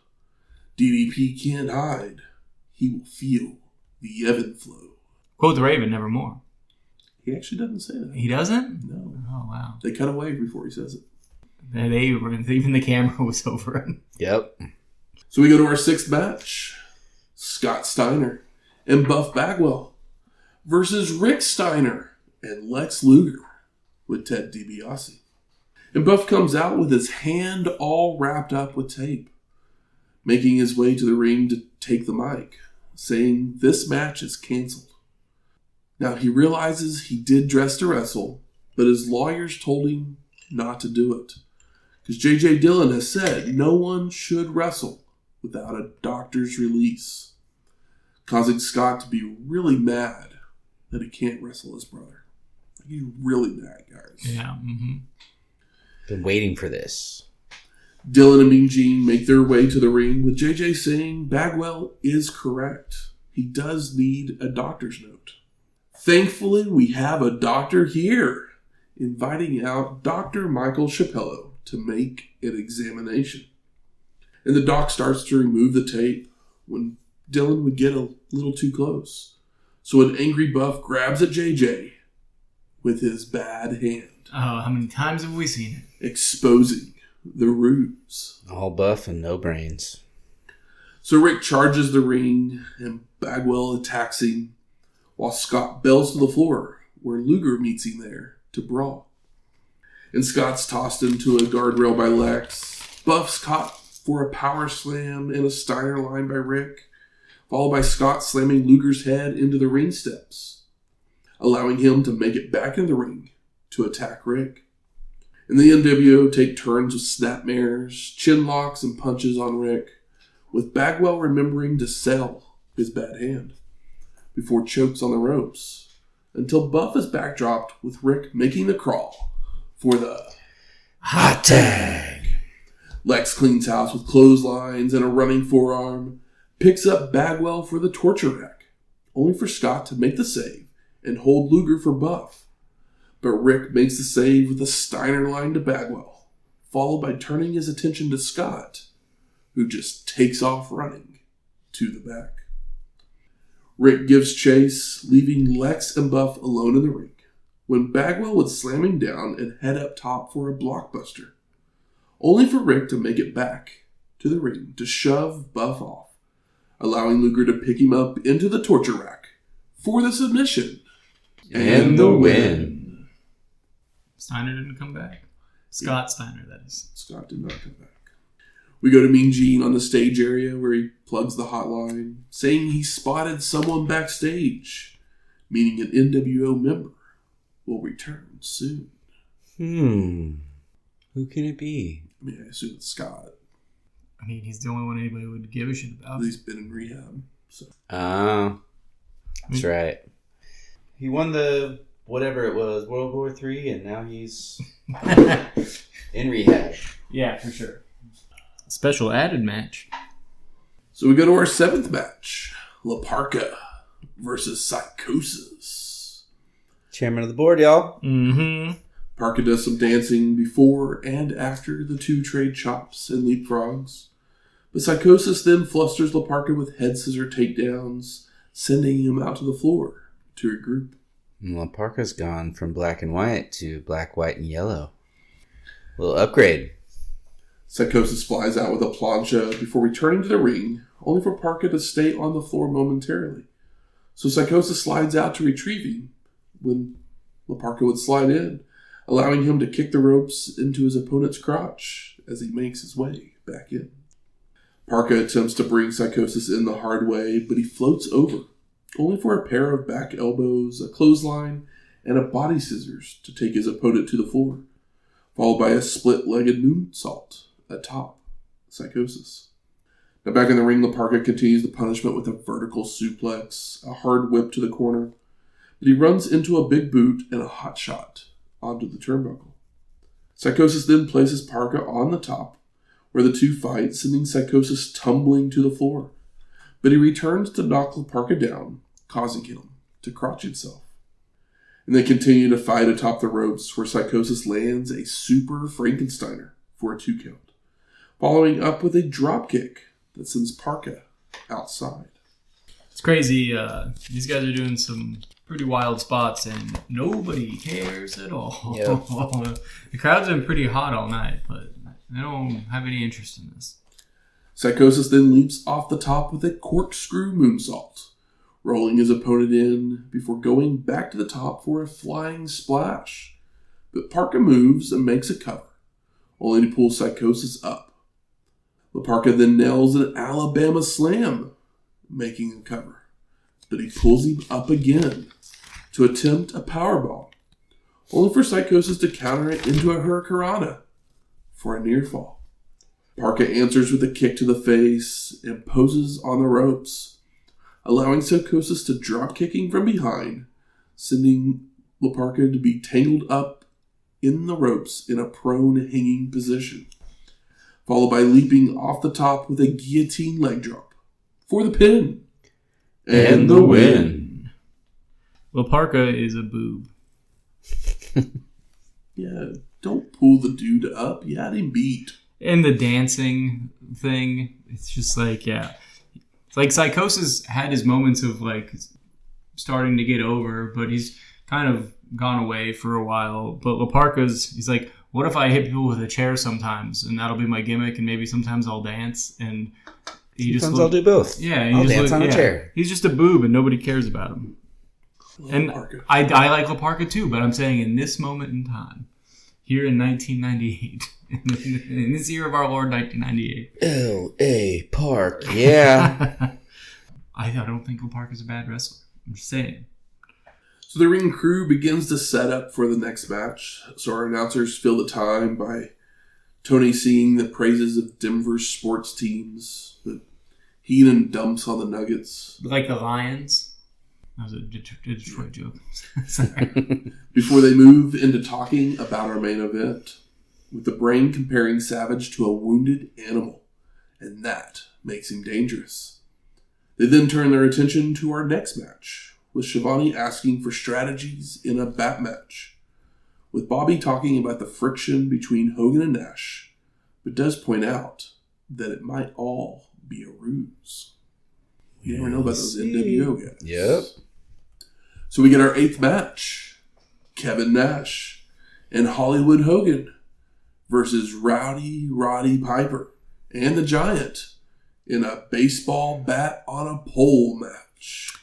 DDP can't hide. He will feel the ebb and flow." Quote the Raven, nevermore. He actually doesn't say that. He doesn't? No. Oh, wow. They cut away before he says it. Even the camera was over him. Yep. So we go to our 6th match. Scott Steiner and Buff Bagwell versus Rick Steiner and Lex Luger with Ted DiBiase. And Buff comes out with his hand all wrapped up with tape, making his way to the ring to take the mic, saying this match is canceled. Now he realizes he did dress to wrestle, but his lawyers told him not to do it. Because J.J. Dillon has said no one should wrestle without a doctor's release, causing Scott to be really mad that he can't wrestle his brother. He's really mad, guys. Yeah. Mm-hmm. Been waiting for this. Dillon and Mean Gene make their way to the ring with JJ saying Bagwell is correct. He does need a doctor's note. Thankfully, we have a doctor here, inviting out Dr. Michael Chappello to make an examination. And the doc starts to remove the tape when Dillon would get a little too close. So an angry Buff grabs at JJ with his bad hand. Oh, how many times have we seen it? Exposing the ruse. All buff and no brains. So Rick charges the ring and Bagwell attacks him while Scott bells to the floor where Luger meets him there to brawl. And Scott's tossed into a guardrail by Lex. Buff's caught for a power slam and a Steiner line by Rick, followed by Scott slamming Luger's head into the ring steps, allowing him to make it back in the ring to attack Rick. And the NWO take turns with snapmares, chin locks, and punches on Rick, with Bagwell remembering to sell his bad hand before chokes on the ropes, until Buff is backdropped with Rick making the crawl for the hot tag. Lex cleans house with clotheslines and a running forearm, picks up Bagwell for the torture rack, only for Scott to make the save and hold Luger for Buff. But Rick makes the save with a Steiner line to Bagwell, followed by turning his attention to Scott, who just takes off running to the back. Rick gives chase, leaving Lex and Buff alone in the ring, when Bagwell would slam him down and head up top for a blockbuster, only for Rick to make it back to the ring to shove Buff off, allowing Luger to pick him up into the torture rack for the submission and the win. Steiner didn't come back. Scott Steiner, that is. Scott did not come back. We go to Mean Gene on the stage area where he plugs the hotline, saying he spotted someone backstage, meaning an NWO member will return soon. Who can it be? I mean, I assume it's Scott. I mean, he's the only one anybody would give a shit about. He's been in rehab. So. That's right. He won the, whatever it was, World War III, and now he's in rehab. Yeah, for sure. Special added match. So we go to our 7th match. La Parka versus Psychosis. Chairman of the board, y'all. Mm-hmm. Parka does some dancing before and after the two trade chops and leapfrogs. But Psychosis then flusters La Parka with head scissor takedowns, sending him out to the floor to regroup. La Parka's gone from black and white to black, white, and yellow. A little upgrade. Psychosis flies out with a plancha before returning to the ring, only for Parka to stay on the floor momentarily. So Psychosis slides out to retrieve him when La Parka would slide in, allowing him to kick the ropes into his opponent's crotch as he makes his way back in. Parka attempts to bring Psychosis in the hard way, but he floats over, only for a pair of back elbows, a clothesline, and a body scissors to take his opponent to the floor, followed by a split-legged moonsault atop Psychosis. Now back in the ring, La Parka continues the punishment with a vertical suplex, a hard whip to the corner, but he runs into a big boot and a hot shot onto the turnbuckle. Psychosis then places Parka on the top, where the two fight, sending Psychosis tumbling to the floor. But he returns to knock La Parka down, causing him to crotch himself. And they continue to fight atop the ropes, where Psychosis lands a super Frankensteiner for a 2 count, following up with a dropkick that sends Parka outside. It's crazy. These guys are doing some pretty wild spots, and nobody cares at all. Yep. The crowd's been pretty hot all night, but they don't have any interest in this. Psychosis then leaps off the top with a corkscrew moonsault, rolling his opponent in before going back to the top for a flying splash. But Parka moves and makes a cover, only to pull Psychosis up. La Parka then nails an Alabama slam, making a cover. But he pulls him up again to attempt a powerbomb, only for Psychosis to counter it into a hurricanrana for a near fall. Parka answers with a kick to the face and poses on the ropes, allowing Psychosis to drop kicking from behind, sending La Parka to be tangled up in the ropes in a prone hanging position, followed by leaping off the top with a guillotine leg drop for the pin and the win. La Parka is a boob. Yeah, don't pull the dude up. You had him beat. And the dancing thing, it's just like, yeah. It's like Psychosis had his moments of like starting to get over, but he's kind of gone away for a while. But La Parka's, he's like, what if I hit people with a chair sometimes, and that'll be my gimmick, and maybe sometimes I'll dance, and he Sometimes I'll do both. Yeah, I'll dance on a chair. He's just a boob, and nobody cares about him. And I like La Parka too, but I'm saying in this moment in time, here in 1998, in this year of our Lord 1998. L.A. Park, yeah. I don't think La Parka's a bad wrestler. I'm just saying. So the ring crew begins to set up for the next match. So our announcers fill the time by Tony singing the praises of Denver's sports teams, but Heenan dumps on the Nuggets. Like the Lions? That was a Detroit joke. Sorry. Before they move into talking about our main event, with the brain comparing Savage to a wounded animal, and that makes him dangerous. They then turn their attention to our next match, with Shivani asking for strategies in a bat match, with Bobby talking about the friction between Hogan and Nash, but does point out that it might all be a ruse. You never know about those NWO guys. Yep. So we get our 8th match, Kevin Nash and Hollywood Hogan versus Roddy Piper and the Giant in a baseball bat on a pole match.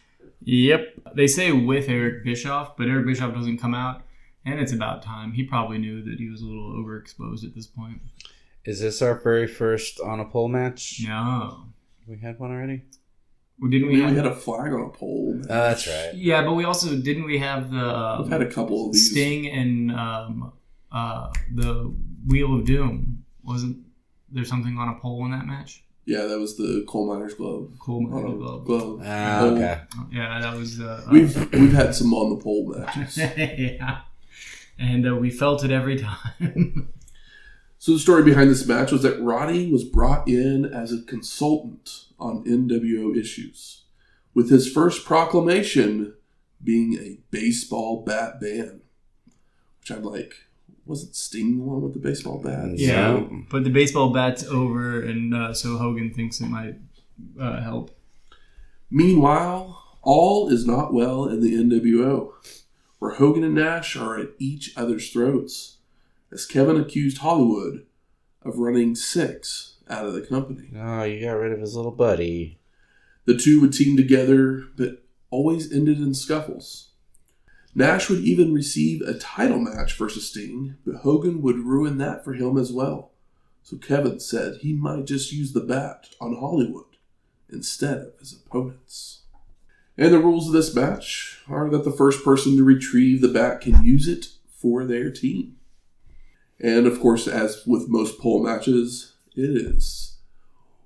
Yep. They say with Eric Bischoff, but Eric Bischoff doesn't come out, and it's about time. He probably knew that he was a little overexposed at this point. Is this our very first on a pole match? No. We had one already? Well, didn't we? We had a flag on a pole. Oh, that's right. Yeah, but we also didn't we have the We've had a couple of these. Sting and the Wheel of Doom. Wasn't there something on a pole in that match? Yeah, that was the coal miner's glove. Coal miner's glove. Okay. Yeah, that was. We've had some on the pole matches. Yeah, and we felt it every time. So the story behind this match was that Roddy was brought in as a consultant on NWO issues, with his first proclamation being a baseball bat ban. Which I'm like, wasn't Sting the one with the baseball bat? Yeah, but the baseball bat's over, and so Hogan thinks it might help. Meanwhile, all is not well in the NWO, where Hogan and Nash are at each other's throats, as Kevin accused Hollywood of running 6 out of the company. Oh, you got rid of his little buddy. The two would team together, but always ended in scuffles. Nash would even receive a title match versus Sting, but Hogan would ruin that for him as well. So Kevin said he might just use the bat on Hollywood instead of his opponents. And the rules of this match are that the first person to retrieve the bat can use it for their team. And of course, as with most pole matches, it is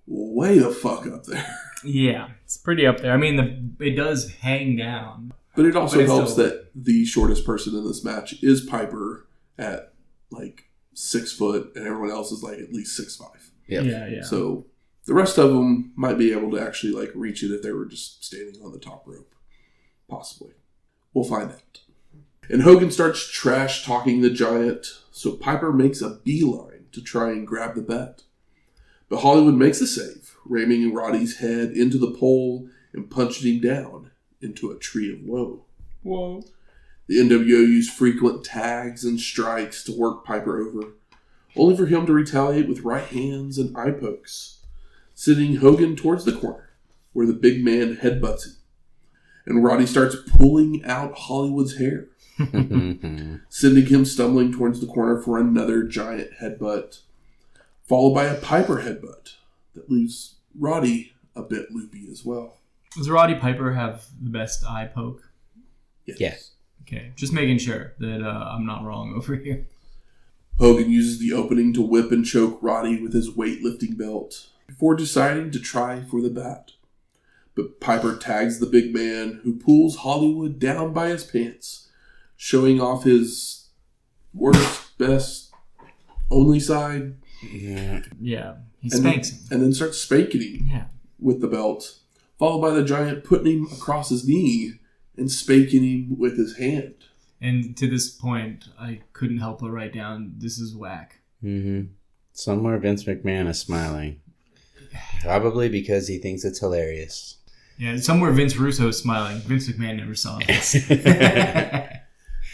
way the fuck up there. Yeah, it's pretty up there. I mean, it does hang down. But it also helps that the shortest person in this match is Piper at like 6 foot, and everyone else is like at least 6'5". Yep. Yeah. So the rest of them might be able to actually like reach it if they were just standing on the top rope. Possibly. We'll find out. And Hogan starts trash talking the Giant, so Piper makes a beeline to try and grab the bat. But Hollywood makes a save, ramming Roddy's head into the pole and punching him down into a tree of woe. Whoa. The NWO used frequent tags and strikes to work Piper over, only for him to retaliate with right hands and eye pokes, sending Hogan towards the corner, where the big man headbutts him. And Roddy starts pulling out Hollywood's hair, sending him stumbling towards the corner for another giant headbutt, followed by a Piper headbutt that leaves Roddy a bit loopy as well. Does Roddy Piper have the best eye poke? Yes. Yeah. Okay, just making sure that I'm not wrong over here. Hogan uses the opening to whip and choke Roddy with his weightlifting belt before deciding to try for the bat. But Piper tags the big man, who pulls Hollywood down by his pants, showing off his worst, best, only side. Yeah. He spanks him. And then starts spanking him with the belt, followed by the Giant putting him across his knee and spanking him with his hand. And to this point, I couldn't help but write down, this is whack. Mm-hmm. Somewhere Vince McMahon is smiling. Probably because he thinks it's hilarious. Yeah, somewhere Vince Russo is smiling. Vince McMahon never saw this.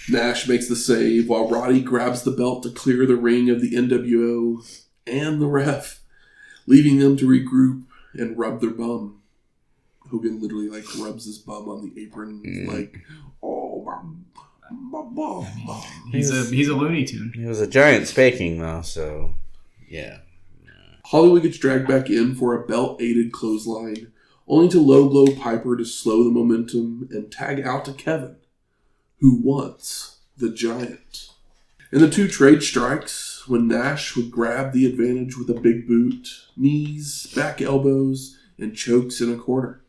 Nash makes the save while Roddy grabs the belt to clear the ring of the NWO and the ref, leaving them to regroup and rub their bum. Hogan literally like rubs his bum on the apron, like, oh my bum. He's a Looney Tune. He was a giant spanking though, so yeah. Hollywood gets dragged back in for a belt-aided clothesline, only to low blow Piper to slow the momentum and tag out to Kevin, who wants the Giant. And the two trade strikes when Nash would grab the advantage with a big boot, knees, back elbows, and chokes in a corner.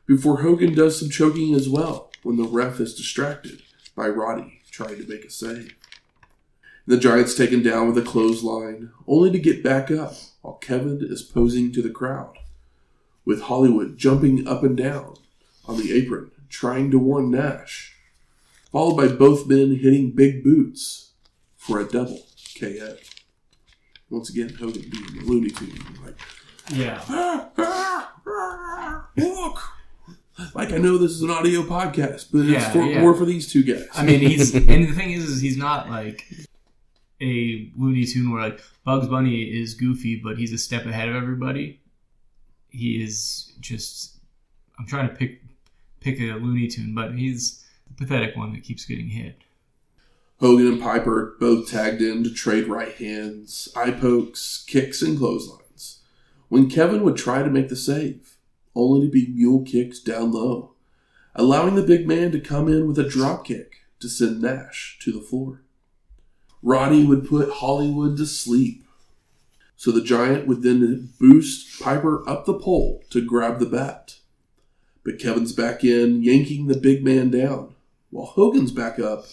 Before Hogan does some choking as well when the ref is distracted by Roddy trying to make a save. The Giant's taken down with a clothesline, only to get back up while Kevin is posing to the crowd, with Hollywood jumping up and down on the apron, trying to warn Nash, followed by both men hitting big boots for a double KO. Once again, Hogan being the Looney Tune, like, look! Like, I know this is an audio podcast, but it's more for these two guys. I mean, and the thing is he's not like a Looney Tune where like Bugs Bunny is goofy, but he's a step ahead of everybody. He is just, I'm trying to pick a Looney Tune, but he's the pathetic one that keeps getting hit. Hogan and Piper both tagged in to trade right hands, eye pokes, kicks, and clotheslines, when Kevin would try to make the save, only to be mule kicked down low, allowing the big man to come in with a drop kick to send Nash to the floor. Roddy would put Hollywood to sleep, so the Giant would then boost Piper up the pole to grab the bat. But Kevin's back in, yanking the big man down, while Hogan's back up,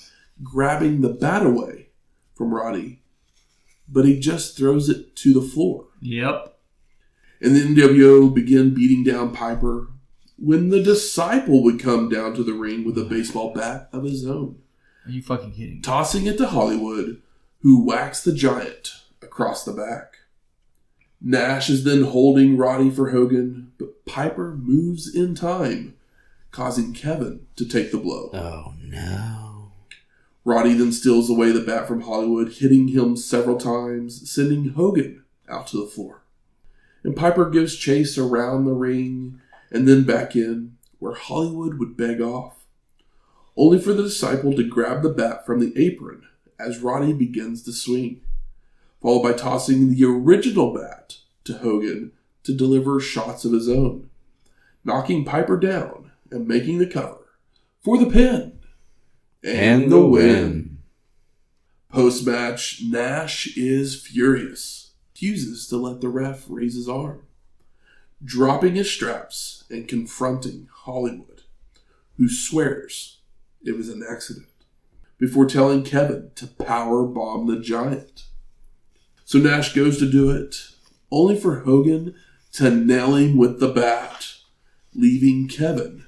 grabbing the bat away from Roddy. But he just throws it to the floor. Yep. And the NWO began beating down Piper when the Disciple would come down to the ring with a baseball bat of his own. Are you fucking kidding me? Tossing it to Hollywood, who whacks the Giant across the back. Nash is then holding Roddy for Hogan, but Piper moves in time, causing Kevin to take the blow. Oh, no. Roddy then steals away the bat from Hollywood, hitting him several times, sending Hogan out to the floor. And Piper gives chase around the ring and then back in, where Hollywood would beg off, only for the Disciple to grab the bat from the apron as Roddy begins to swing, followed by tossing the original bat to Hogan to deliver shots of his own, knocking Piper down and making the cover for the pin and the win. Post-match, Nash is furious, refuses to let the ref raise his arm, dropping his straps and confronting Hollywood, who swears it was an accident, before telling Kevin to power bomb the Giant. So Nash goes to do it, only for Hogan to nail him with the bat, leaving Kevin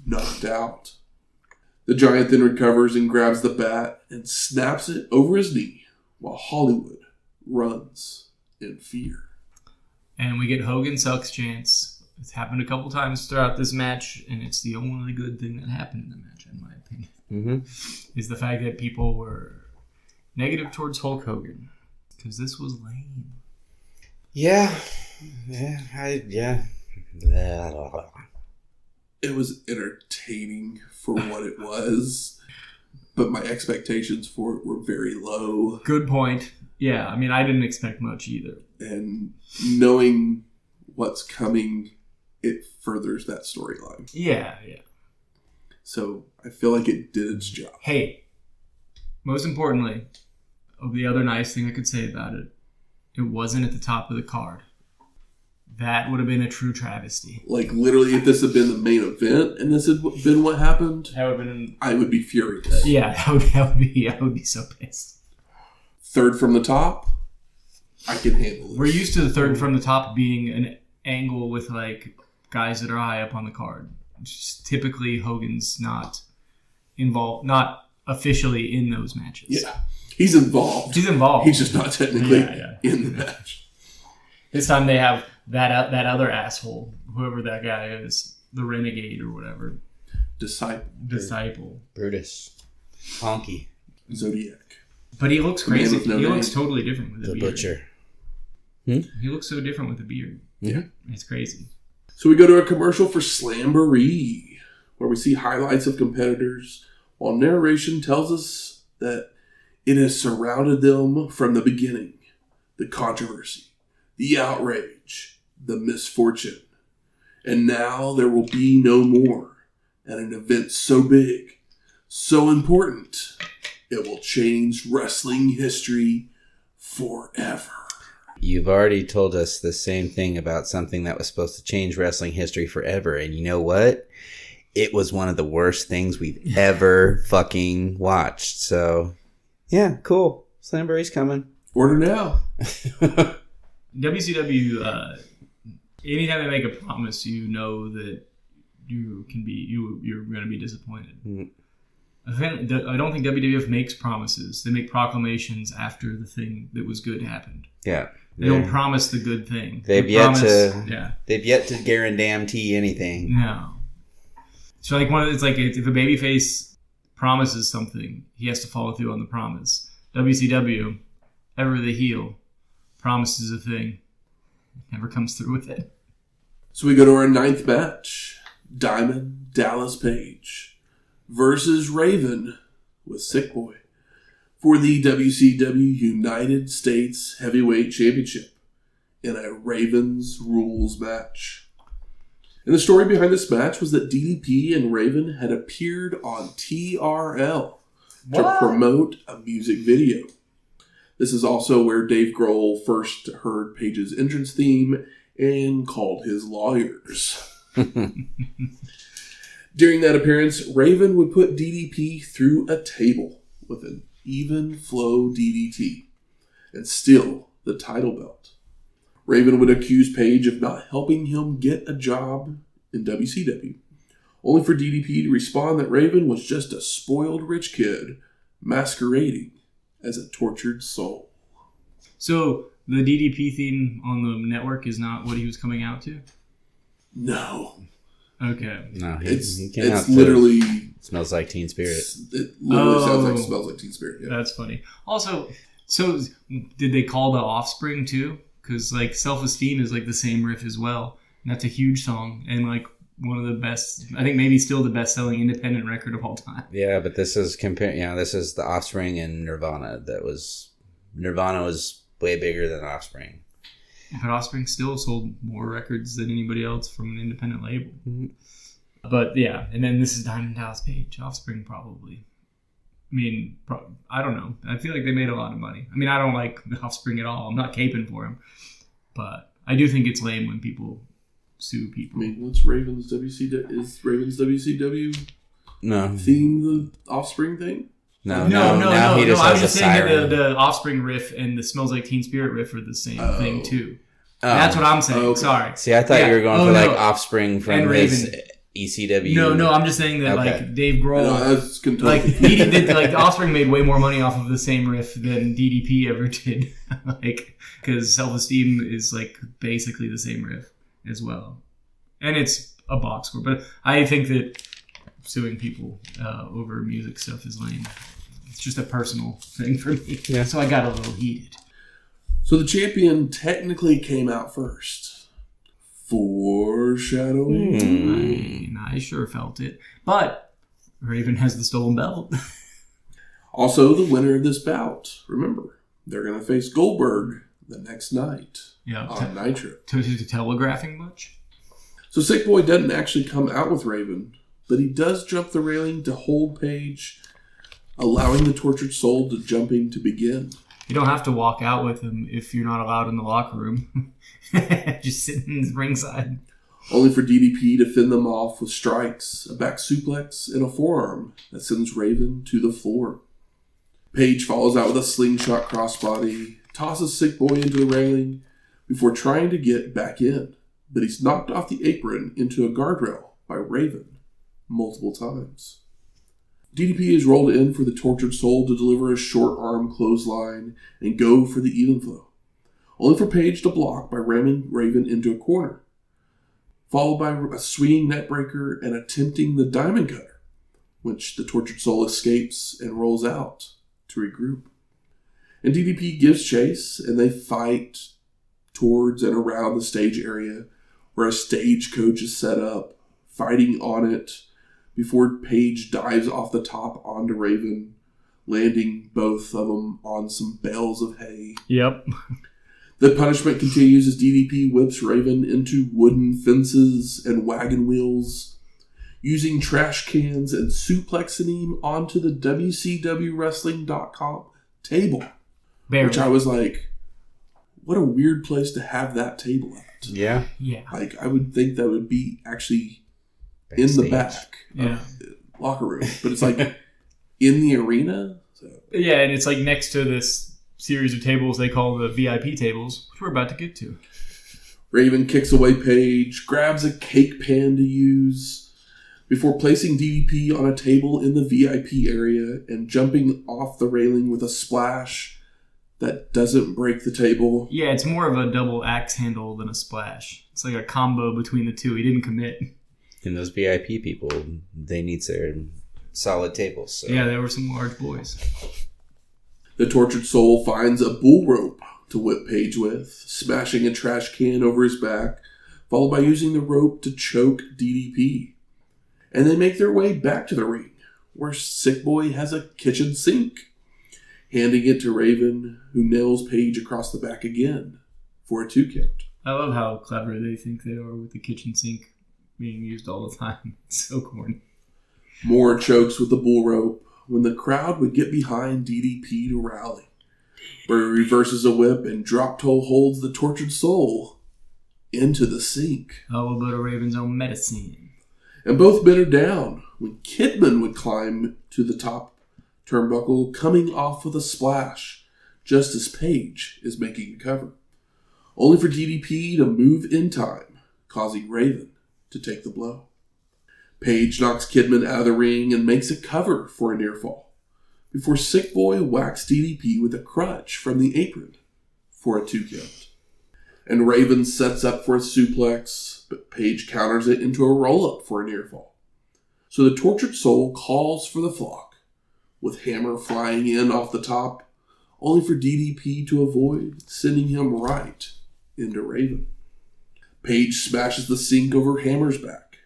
knocked out. The Giant then recovers and grabs the bat and snaps it over his knee, while Hollywood runs in fear. And we get Hogan sucks chance. It's happened a couple times throughout this match, and it's the only good thing that happened in the match, in my opinion. Mm-hmm. Is the fact that people were negative towards Hulk Hogan. Because this was lame. Yeah. It was entertaining for what it was, but my expectations for it were very low. Good point. Yeah, I mean, I didn't expect much either. And knowing what's coming, it furthers that storyline. Yeah. So I feel like it did its job. Hey, most importantly, the other nice thing I could say about it, it wasn't at the top of the card. That would have been a true travesty. Like, literally, if this had been the main event and this had been what happened, that would have been... I would be furious. Yeah, I would be so pissed. Third from the top, I can handle it. We're used to the third from the top being an angle with, like, guys that are high up on the card. Just typically, Hogan's not involved, not officially in those matches. Yeah. He's involved. He's just not technically in the match. This time they have that other asshole, whoever that guy is, the Renegade or whatever. Disciple. Brutus. Honky. Zodiac. But he looks crazy. No he name. looks totally different with the beard. Butcher. He looks so different with the beard. Yeah. It's crazy. So we go to a commercial for Slamboree, where we see highlights of competitors, while narration tells us that it has surrounded them from the beginning. The controversy, the outrage, the misfortune. And now there will be no more at an event so big, so important, it will change wrestling history forever. You've already told us the same thing about something that was supposed to change wrestling history forever. And you know what? It was one of the worst things we've ever fucking watched. So, yeah, cool. Slamboree's coming. Order now. WCW, anytime they make a promise, you know that you're going to be disappointed. Mm. I don't think WWF makes promises. They make proclamations after the thing that was good happened. Yeah. They don't promise the good thing. They've yet to guarantee anything. No. So like it's like if a babyface promises something, he has to follow through on the promise. WCW, ever the heel, promises a thing, never comes through with it. So we go to our 9th match. Diamond Dallas Page versus Raven with Sick Boy. for the WCW United States Heavyweight Championship in a Ravens rules match. And the story behind this match was that DDP and Raven had appeared on TRL to promote a music video. This is also where Dave Grohl first heard Page's entrance theme and called his lawyers. During that appearance, Raven would put DDP through a table with an even flow DDT and steal the title belt. Raven would accuse Page of not helping him get a job in WCW, only for DDP to respond that Raven was just a spoiled rich kid masquerading as a tortured soul. So the DDP theme on the network is not what he was coming out to? No. Okay. No, it's literally... Smells Like Teen Spirit. It literally sounds like Smells Like Teen Spirit, yeah. That's funny. Also, so did they call the Offspring too? Because like Self-Esteem is like the same riff as well. And that's a huge song. And like one of the best, I think maybe still the best-selling independent record of all time. Yeah, but this is this is the Offspring and Nirvana. Nirvana was way bigger than Offspring. But Offspring still sold more records than anybody else from an independent label. Mm-hmm. But yeah, and then this is Diamond Dallas Page. Offspring probably. I mean, I don't know. I feel like they made a lot of money. I mean, I don't like Offspring at all. I'm not caping for him. But I do think it's lame when people sue people. I mean, what's Raven's WCW? Is Raven's WCW theme the Offspring thing? No. I was just saying that the Offspring riff and the Smells Like Teen Spirit riff are the same thing too. That's what I'm saying. Okay. Sorry. See, I thought you were going for like Offspring from his ECW. No, I'm just saying that like Dave Grohl, like Offspring made way more money off of the same riff than DDP ever did, like because Self-Esteem is like basically the same riff as well, and it's a box score. But I think that suing people over music stuff is lame. It's just a personal thing for me. Yeah. So I got a little heated. So the champion technically came out first. Foreshadowing. I sure felt it. But Raven has the stolen belt. Also, the winner of this bout, remember, they're going to face Goldberg the next night on Nitro. To telegraphing much? So Sick Boy doesn't actually come out with Raven, but he does jump the railing to hold Page, allowing the tortured soul to jumping to begin. You don't have to walk out with him if you're not allowed in the locker room. Just sitting in the ringside. Only for DDP to fend them off with strikes, a back suplex, and a forearm that sends Raven to the floor. Page follows out with a slingshot crossbody, tosses Sick Boy into the railing before trying to get back in, but he's knocked off the apron into a guardrail by Raven multiple times. DDP is rolled in for the tortured soul to deliver a short arm clothesline and go for the even flow, only for Page to block by ramming Raven into a corner, followed by a swinging neckbreaker and attempting the diamond cutter, which the tortured soul escapes and rolls out to regroup. And DDP gives chase, and they fight towards and around the stage area where a stagecoach is set up, fighting on it before Page dives off the top onto Raven, landing both of them on some bales of hay. Yep. The punishment continues as DDP whips Raven into wooden fences and wagon wheels, using trash cans and suplexing him onto the WCWWrestling.com table. Barely. Which I was like, what a weird place to have that table at. Yeah. Like, I would think that would be actually in the back of the locker room. But it's like in the arena. So. Yeah, and it's like next to this series of tables they call the VIP tables, which we're about to get to. Raven kicks away Page, grabs a cake pan to use, before placing DDP on a table in the VIP area and jumping off the railing with a splash that doesn't break the table. Yeah, it's more of a double axe handle than a splash. It's like a combo between the two. He didn't commit. And those VIP people, they need their solid tables. So. Yeah, they were some large boys. The tortured soul finds a bull rope to whip Page with, smashing a trash can over his back, followed by using the rope to choke DDP. And they make their way back to the ring, where Sick Boy has a kitchen sink. handing it to Raven, who nails Page across the back again for a 2 count. I love how clever they think they are with the kitchen sink being used all the time. It's so corny. More chokes with the bull rope when the crowd would get behind DDP to rally, where he reverses a whip and drop toe holds the tortured soul into the sink. A little bit of Raven's own medicine. And both men are down when Kidman would climb to the top turnbuckle, coming off with a splash just as Page is making a cover, only for DDP to move in time, causing Raven to take the blow. Page knocks Kidman out of the ring and makes a cover for a near fall, before Sick Boy whacks DDP with a crutch from the apron for a 2 count. And Raven sets up for a suplex, but Page counters it into a roll-up for a near fall. So the tortured soul calls for the flock, with Hammer flying in off the top, only for DDP to avoid, sending him right into Raven. Page smashes the sink over Hammer's back,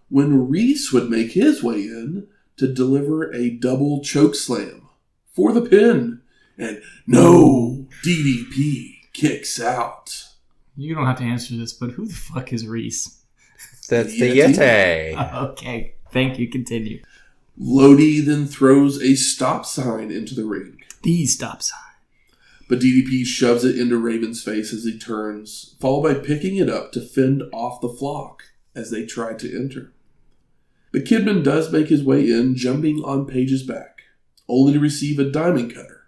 when Reese would make his way in to deliver a double choke slam for the pin, and no, DDP kicks out. You don't have to answer this, but who the fuck is Reese? That's the Yeti. Okay, thank you. Continue. Lodi then throws a stop sign into the ring. The stop sign. But DDP shoves it into Raven's face as he turns, followed by picking it up to fend off the flock as they try to enter. But Kidman does make his way in, jumping on Page's back, only to receive a diamond cutter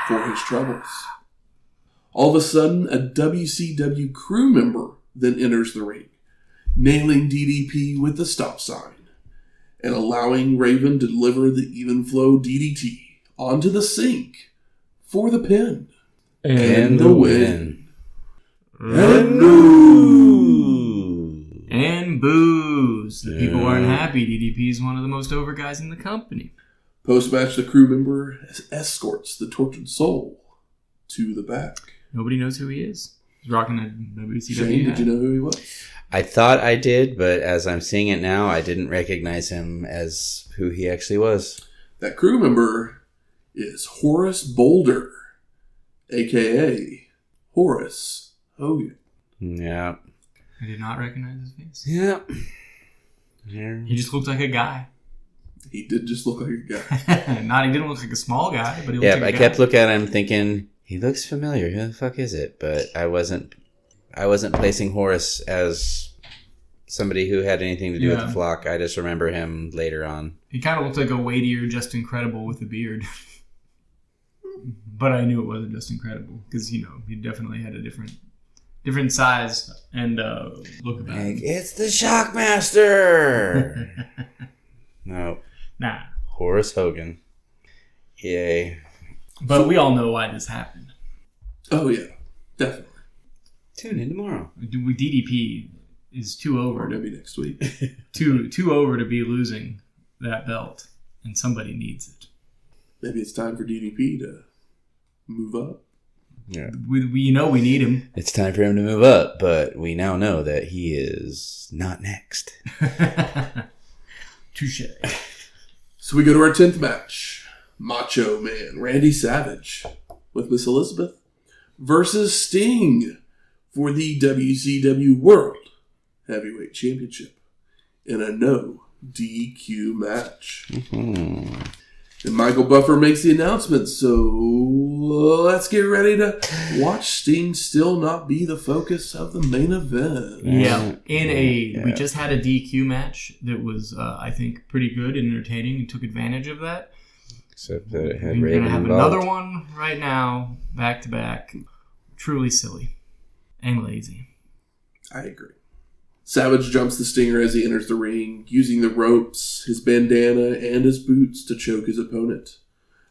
for his troubles. All of a sudden, a WCW crew member then enters the ring, nailing DDP with the stop sign, and allowing Raven to deliver the even flow DDT onto the sink for the pin. And the win. And news. And booze. The people weren't happy. DDP is one of the most over guys in the company. Post-match, the crew member escorts the tortured soul to the back. Nobody knows who he is. He's rocking a WCW Shane, did you know who he was? I thought I did, but as I'm seeing it now, I didn't recognize him as who he actually was. That crew member is Horace Boulder, a.k.a. Horace Hogan. Yeah. I did not recognize his face. Yeah. He just looked like a guy. He did just look like a guy. He didn't look like a small guy, but he looked like a guy. I kept looking at him thinking, he looks familiar. Who the fuck is it? But I wasn't placing Horace as somebody who had anything to do with the flock. I just remember him later on. He kind of looked like a weightier Just Incredible with a beard. But I knew it wasn't Just Incredible because, he definitely had a different size and look about him. It's the Shockmaster! No. Nah. Horace Hogan. Yay. But we all know why this happened. Oh, yeah. Definitely. Tune in tomorrow. DDP is too over. Or maybe next week. too over to be losing that belt. And somebody needs it. Maybe it's time for DDP to move up. Yeah. We need him. It's time for him to move up, but we now know that he is not next. Touche. So we go to our 10th match. Macho Man Randy Savage with Miss Elizabeth versus Sting for the WCW World Heavyweight Championship in a no DQ match. Mm-hmm. And Michael Buffer makes the announcement, so let's get ready to watch Sting still not be the focus of the main event. Yeah, we just had a DQ match that was, I think, pretty good and entertaining and took advantage of that. Except that it had We're going to have involved. another one right now, back to back. Truly silly and lazy. I agree. Savage jumps the Stinger as he enters the ring, using the ropes, his bandana, and his boots to choke his opponent,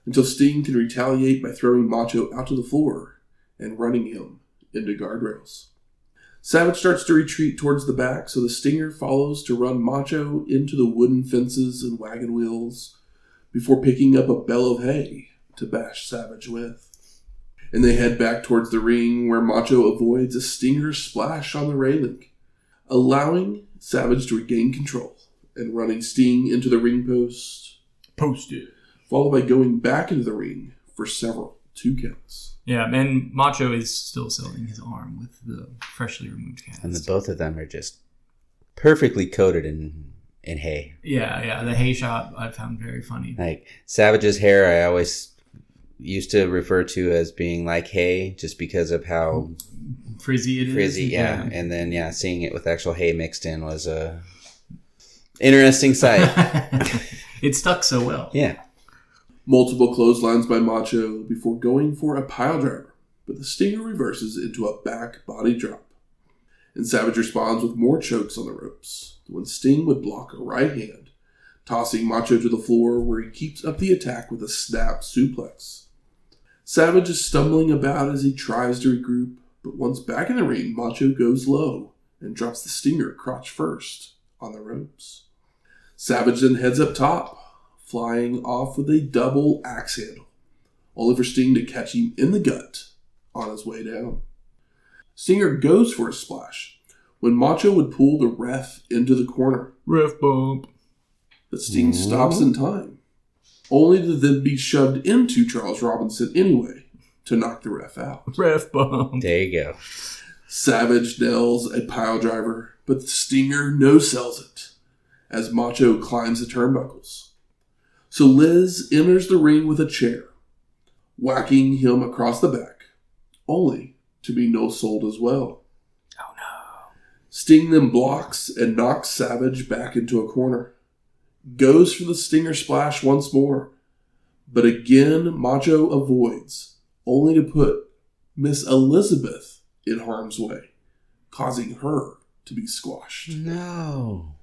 until Sting can retaliate by throwing Macho out to the floor and running him into guardrails. Savage starts to retreat towards the back, so the Stinger follows to run Macho into the wooden fences and wagon wheels, before picking up a bale of hay to bash Savage with. And they head back towards the ring, where Macho avoids a Stinger splash on the railing, allowing Savage to regain control and running Sting into the ring post. Posted. Followed by going back into the ring for several 2 counts. Yeah, and Macho is still selling his arm with the freshly removed cast. And both of them are just perfectly coated in hay. Yeah, the hay shot I found very funny. Like Savage's hair, I always used to refer to as being like hay, just because of how frizzy it is. Frizzy, yeah. And then seeing it with actual hay mixed in was a interesting sight. It stuck so well. Yeah. Multiple clotheslines by Macho before going for a pile driver, but the Stinger reverses into a back body drop. And Savage responds with more chokes on the ropes, when Sting would block a right hand, tossing Macho to the floor where he keeps up the attack with a snap suplex. Savage is stumbling about as he tries to regroup, but once back in the ring, Macho goes low and drops the Stinger crotch first on the ropes. Savage then heads up top, flying off with a double axe handle, only for Sting to catch him in the gut on his way down. Stinger goes for a splash when Macho would pull the ref into the corner. Ref bump. But Sting stops in time, only to then be shoved into Charles Robinson anyway to knock the ref out. Ref bump. There you go. Savage nails a pile driver, but the Stinger no-sells it as Macho climbs the turnbuckles. So Liz enters the ring with a chair, whacking him across the back, only to be no-sold as well. Oh no. Sting then blocks and knocks Savage back into a corner. Goes for the Stinger splash once more, but again Macho avoids, only to put Miss Elizabeth in harm's way, causing her to be squashed. No.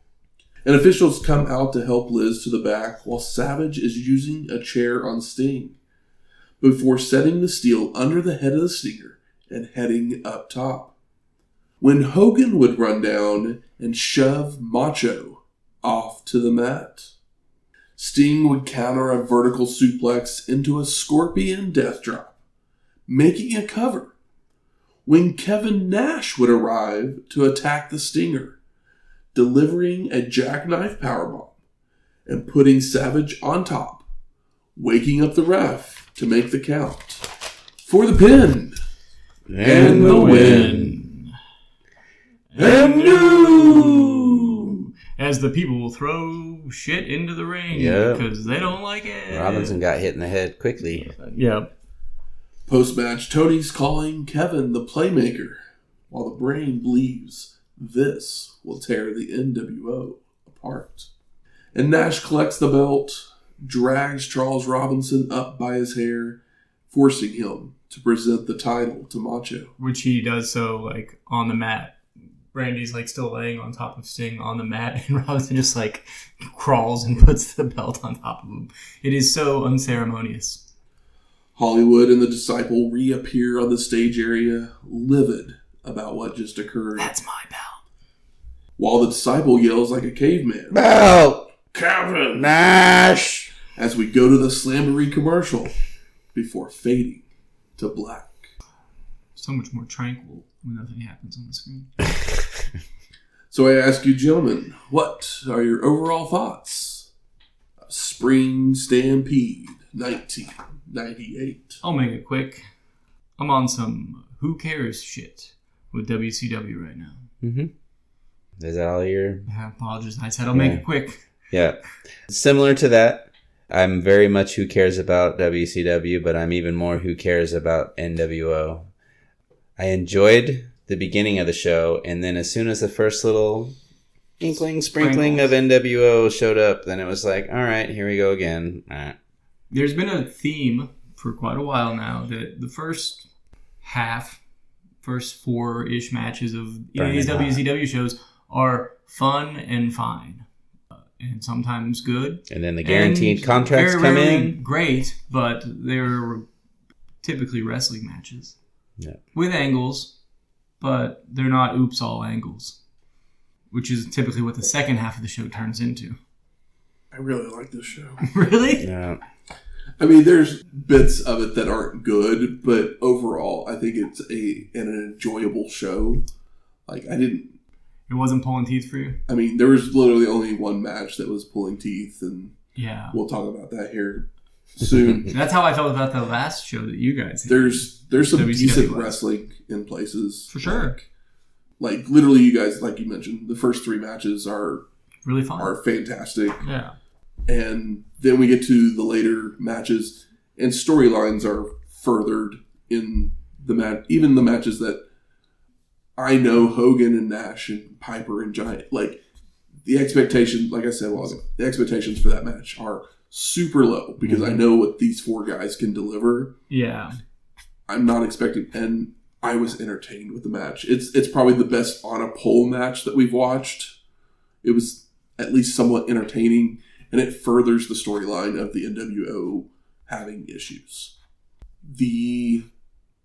And officials come out to help Liz to the back while Savage is using a chair on Sting before setting the steel under the head of the Stinger and heading up top. When Hogan would run down and shove Macho off to the mat, Sting would counter a vertical suplex into a scorpion death drop, making a cover, when Kevin Nash would arrive to attack the Stinger, delivering a jackknife powerbomb and putting Savage on top, waking up the ref to make the count for the pin And the win. And new! As the people will throw shit into the ring because they don't like it. Robinson got hit in the head quickly. Yep. Post-match, Tony's calling Kevin the playmaker, while the brain believes this will tear the NWO apart. And Nash collects the belt, drags Charles Robinson up by his hair, forcing him to present the title to Macho. Which he does so, like, on the mat. Randy's, like, still laying on top of Sting on the mat, and Robinson just, like, crawls and puts the belt on top of him. It is so unceremonious. Hollywood and the Disciple reappear on the stage area, livid about what just occurred. That's my belt. While the Disciple yells like a caveman, Belt! Kevin! Nash! As we go to the Slamboree commercial before fading to black. So much more tranquil when nothing happens on the screen. So I ask you, gentlemen, what are your overall thoughts of Spring Stampede 1998? I'll make it quick. I'm on some who cares shit with WCW right now. Mm-hmm. Is that all your... I apologize. I said I'll make it quick. Yeah. Similar to that, I'm very much who cares about WCW, but I'm even more who cares about NWO. I enjoyed the beginning of the show, and then as soon as the first little sprinkling of NWO showed up, then it was like, all right, here we go again. There's been a theme for quite a while now that the first 4-ish matches of these WCW shows are fun and fine. And sometimes good. And then the guaranteed contracts come in. Great, but they're typically wrestling matches. Yeah. With angles, but they're not oops all angles, which is typically what the second half of the show turns into. I really like this show. Really? Yeah. I mean, there's bits of it that aren't good, but overall, I think it's an enjoyable show. Like, It wasn't pulling teeth for you? I mean, there was literally only one match that was pulling teeth, and yeah, we'll talk about that here soon. That's how I felt about the last show that you guys had. There's some WCW decent was. wrestling in places. For sure. Like literally, you guys, like you mentioned, the first 3 matches are Really fun. fantastic. Yeah. And then we get to the later matches, and storylines are furthered in the match. Even the matches that I know Hogan and Nash and Piper and Giant, like the expectations, like I said a while ago, the expectations for that match are super low because I know what these 4 guys can deliver. Yeah. I'm not expecting, and I was entertained with the match. It's probably the best on a pole match that we've watched. It was at least somewhat entertaining, and it furthers the storyline of the NWO having issues. The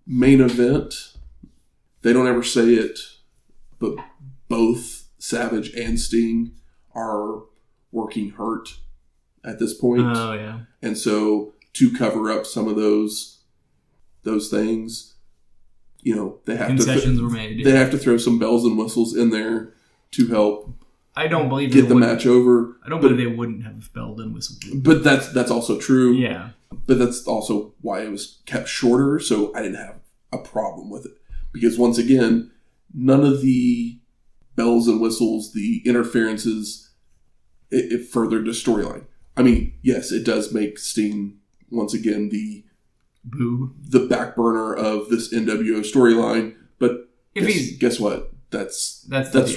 main event, they don't ever say it, but both Savage and Sting are working hurt at this point. Oh, yeah. And so to cover up some of those things, you know, they have Concessions were made. They have to throw some bells and whistles in there to help I don't believe get the match over. I don't believe they wouldn't have belled and whistled. But that's also true. Yeah. But that's also why it was kept shorter, so I didn't have a problem with it. Because once again, none of the bells and whistles, the interferences, it furthered the storyline. I mean, yes, it does make Sting, once again, the back burner of this NWO storyline, but guess what? That's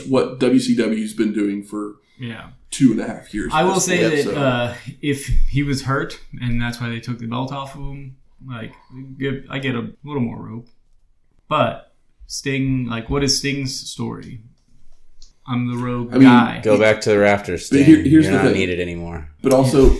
what WCW's been doing for 2.5 years. I will say that if he was hurt, and that's why they took the belt off of him, like I get a little more rope. But Sting, like, what is Sting's story? I'm the rogue guy. Go back to the rafters, Sting. Here's You're the not thing. needed anymore. But also,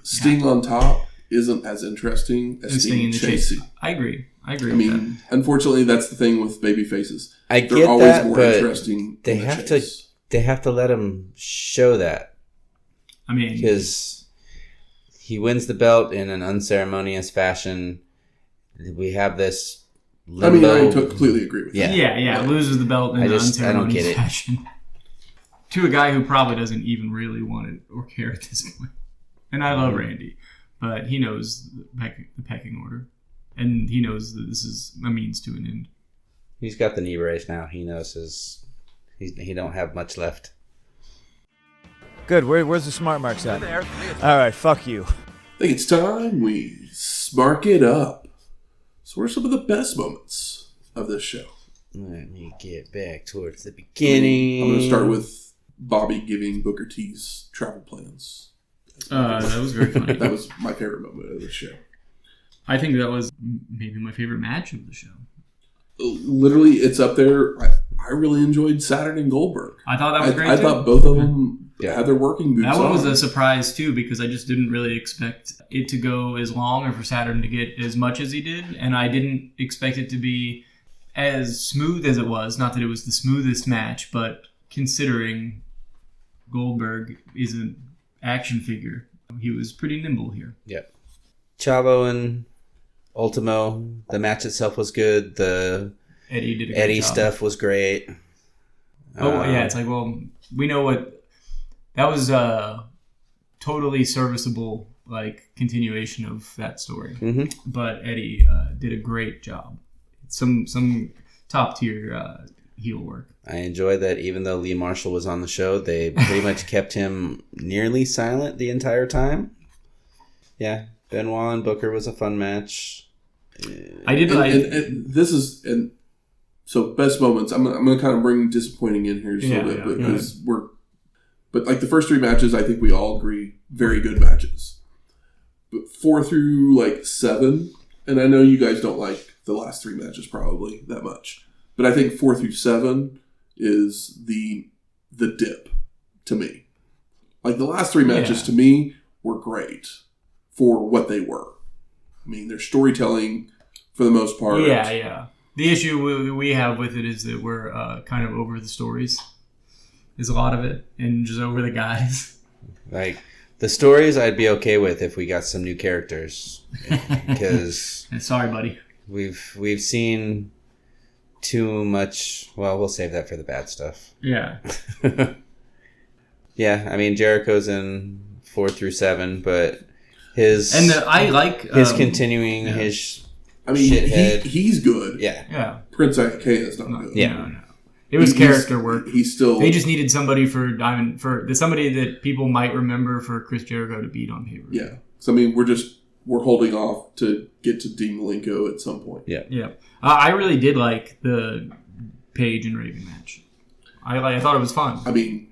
Sting on top isn't as interesting as Sting chasing. I agree. I mean, unfortunately, that's the thing with baby faces. I They're get always that, more but interesting. They have to let him show that. I mean, because he wins the belt in an unceremonious fashion. We have this limbo. I mean, I completely agree with that. Yeah. Loses the belt in an unceremonious I don't get it. fashion. To a guy who probably doesn't even really want it or care at this point. And I love Randy, but he knows the pecking order. And he knows that this is a means to an end. He's got the knee brace now. He knows he don't have much left. Good. Where's the smart marks at? All right. Fuck you. I think it's time we smark it up. So what are some of the best moments of this show? Let me get back towards the beginning. I'm going to start with Bobby giving Booker T's travel plans. That was very funny. That was my favorite moment of the show. I think that was maybe my favorite match of the show. Literally, it's up there. I really enjoyed Saturn and Goldberg. I thought that was great, I too. thought both of them had their working boots on. That one was a surprise, too, because I just didn't really expect it to go as long or for Saturn to get as much as he did. And I didn't expect it to be as smooth as it was. Not that it was the smoothest match, but considering Goldberg is an action figure, he was pretty nimble here. Yep. Chavo and Ultimo, the match itself was good. The Eddie did a great Eddie job. stuff was great. It's like, well, we know what that was a totally serviceable like continuation of that story. Mm-hmm. But Eddie did a great job. Some top tier heel work. I enjoyed that even though Lee Marshall was on the show, they pretty much kept him nearly silent the entire time. Yeah. Benoit and Booker was a fun match. I did like. And so best moments. I'm gonna kind of bring disappointing in here just a little bit because but like the first 3 matches, I think we all agree very good matches. But 4 through like 7, and I know you guys don't like the last 3 matches probably that much, but I think 4 through 7 is the dip to me. Like the last 3 matches to me were great for what they were. I mean, their storytelling, for the most part. Yeah. The issue we have with it is that we're kind of over the stories. There's a lot of it, and just over the guys. Like, the stories I'd be okay with if we got some new characters. Because... Sorry, buddy. We've seen too much... Well, we'll save that for the bad stuff. Yeah. Yeah, I mean, Jericho's in 4 through 7, but... I like his continuing his. I mean, shithead. he's good. Yeah. Prince Iaukea is not good. Yeah. No. It was character work. He's still. They just needed somebody somebody that people might remember for Chris Jericho to beat on paper. Yeah. So I mean, we're holding off to get to Dean Malenko at some point. Yeah. Yeah. I really did like the Page and Raven match. I thought it was fun. I mean,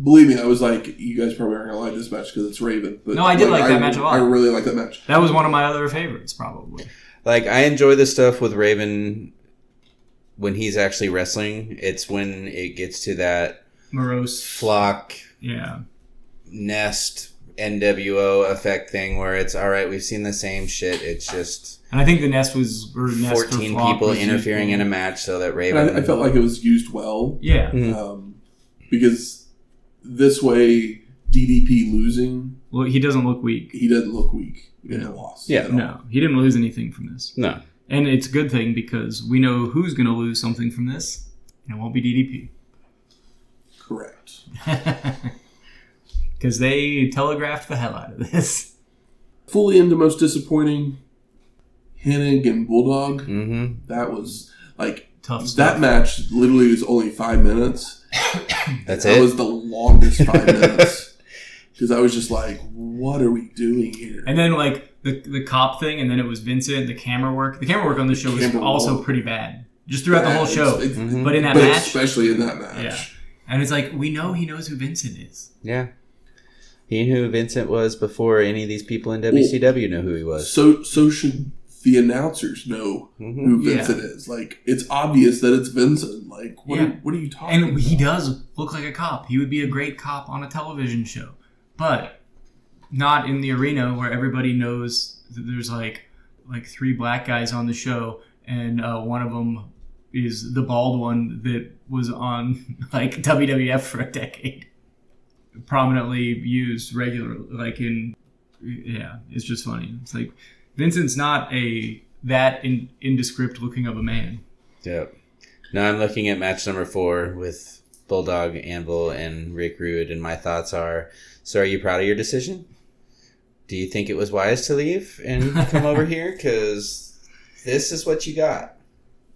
believe me, I was like, you guys probably aren't gonna like this match because it's Raven. But no, I did like that match a lot. I really like that match. That was one of my other favorites, probably. Like, I enjoy the stuff with Raven when he's actually wrestling. It's when it gets to that morose flock, nest, NWO effect thing where it's all right. We've seen the same shit. It's just, and I think the nest was 14 people interfering in a match so that Raven. I felt like it was used well. Yeah, because this way DDP losing. Well, he doesn't look weak. He doesn't look weak in a loss. Yeah, no, he didn't lose anything from this. No. And it's a good thing because we know who's going to lose something from this, and it won't be DDP. Correct. Because they telegraphed the hell out of this. Fully into most disappointing, Hennig and Bulldog. Mm-hmm. That was like tough stuff. That match literally was only 5 minutes. That was the longest 5 minutes. Because I was just like, what are we doing here? And then like the cop thing, and then it was Vincent. The camera work on this show was also pretty bad, just throughout the whole show. But in that match, especially in that match, yeah. And it's like we know he knows who Vincent is. Yeah, he knew who Vincent was before any of these people in WCW knew who he was. So should the announcers know who Vincent is? Like, it's obvious that it's Vincent. Like, what are you talking about? And he does look like a cop. He would be a great cop on a television show, but not in the arena where everybody knows that there's like 3 black guys on the show, and one of them is the bald one that was on like WWF for a decade, prominently used regularly. It's just funny. It's like Vincent's not that indescript looking of a man. Yep. Now I'm looking at match number 4 with Bulldog, Anvil, and Rick Rude, and my thoughts are: so are you proud of your decision? Do you think it was wise to leave and come over here? Because this is what you got.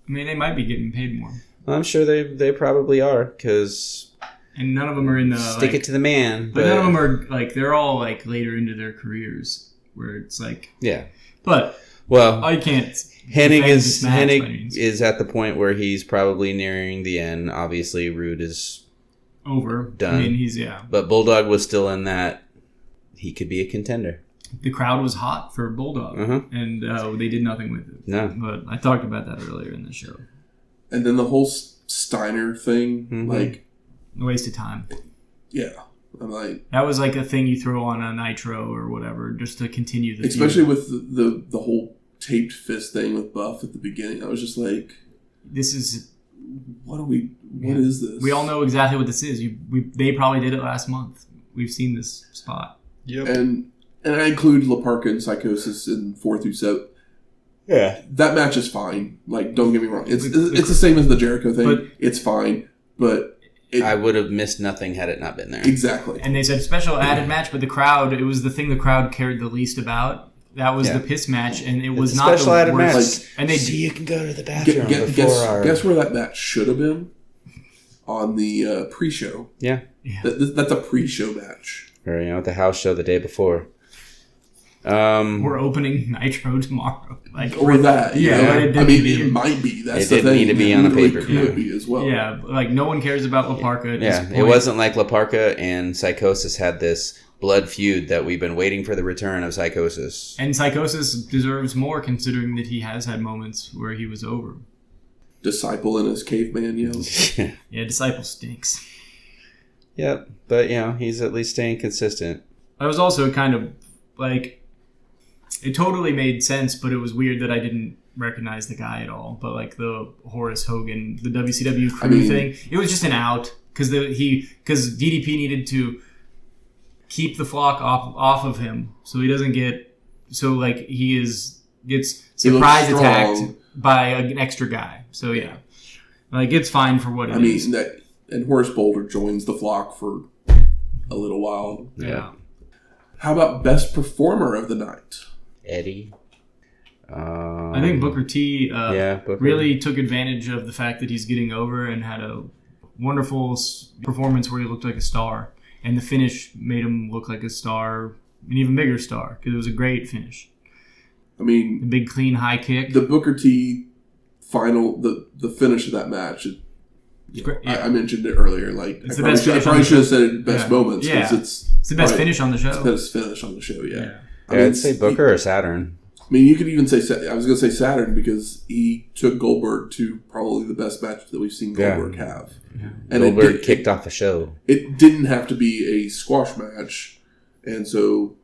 I mean, they might be getting paid more. Well, I'm sure they probably are, because... And none of them are in the... Stick it to the man. But none of them are, like, they're all, like, later into their careers, where it's like... Yeah. But, well, I can't... Hennig is at the point where he's probably nearing the end. Obviously, Rude is... over. Done. I mean, he's, But Bulldog was still in that... He could be a contender. The crowd was hot for Bulldog, and they did nothing with it. No. But I talked about that earlier in the show. And then the whole Steiner thing, like... A waste of time. Yeah. I'm like... That was like a thing you throw on a Nitro or whatever, just to continue the especially with the whole taped fist thing with Buff at the beginning. I was just like... This is... What is this? We all know exactly what this is. They probably did it last month. We've seen this spot. Yep. And I include La Parka and Psychosis in 4 through 7. Yeah. That match is fine. Like, don't get me wrong. It's the same as the Jericho thing. It's fine. But... I would have missed nothing had it not been there. Exactly. And they said special added match, but the crowd, it was the thing the crowd cared the least about. That was the piss match, and it was not special the added worst. match. And they you can go to the bathroom guess where that match should have been? On the pre-show. Yeah. That's a pre-show match. Or, the house show the day before. We're opening Nitro tomorrow. Or that. It might be. That's the thing. It didn't need to be on a pay-per-view. Could be as well. Yeah, like no one cares about La Parka at this point. It wasn't like La Parka and Psychosis had this blood feud that we've been waiting for the return of Psychosis. And Psychosis deserves more considering that he has had moments where he was over. Disciple in his caveman yells. Yeah, Disciple stinks. Yep, but he's at least staying consistent. I was also kind of like, it totally made sense, but it was weird that I didn't recognize the guy at all. But like the Horace Hogan, the WCW crew thing, it was just an out because DDP needed to keep the flock off of him so he doesn't get gets surprise attacked by an extra guy. So like it's fine for what it is. And Horace Boulder joins the flock for a little while. Yeah. How about best performer of the night? Eddie. I think Booker T Booker. really took advantage of the fact that he's getting over and had a wonderful performance where he looked like a star. And the finish made him look like a star, an even bigger star, because it was a great finish. I mean, the big clean high kick. The Booker T final, the finish of that match. I mentioned it earlier. Like it's I probably should have said it best moments. Yeah. It's the best finish on the show. It's the best finish on the show. Yeah. I'd say Booker or Saturn. I mean, you could even say I was going to say Saturn because he took Goldberg to probably the best match that we've seen Goldberg have. Yeah. And Goldberg kicked off the show. It didn't have to be a squash match, and so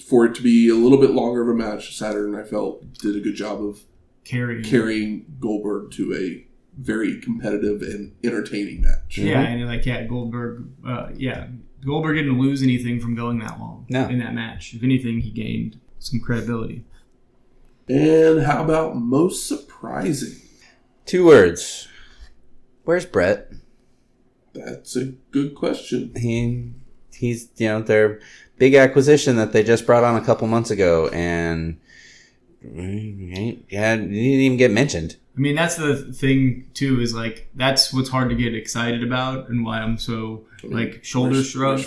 for it to be a little bit longer of a match, Saturn, I felt, did a good job of carrying Goldberg to a very competitive and entertaining match. Yeah, and Goldberg. Goldberg didn't lose anything from going that long in that match. If anything, he gained some credibility. And how about most surprising? 2 words. Where's Brett? That's a good question. He's their big acquisition that they just brought on a couple months ago, and he didn't even get mentioned. I mean, that's the thing too. Is like that's what's hard to get excited about, and why I'm so shoulder shrug.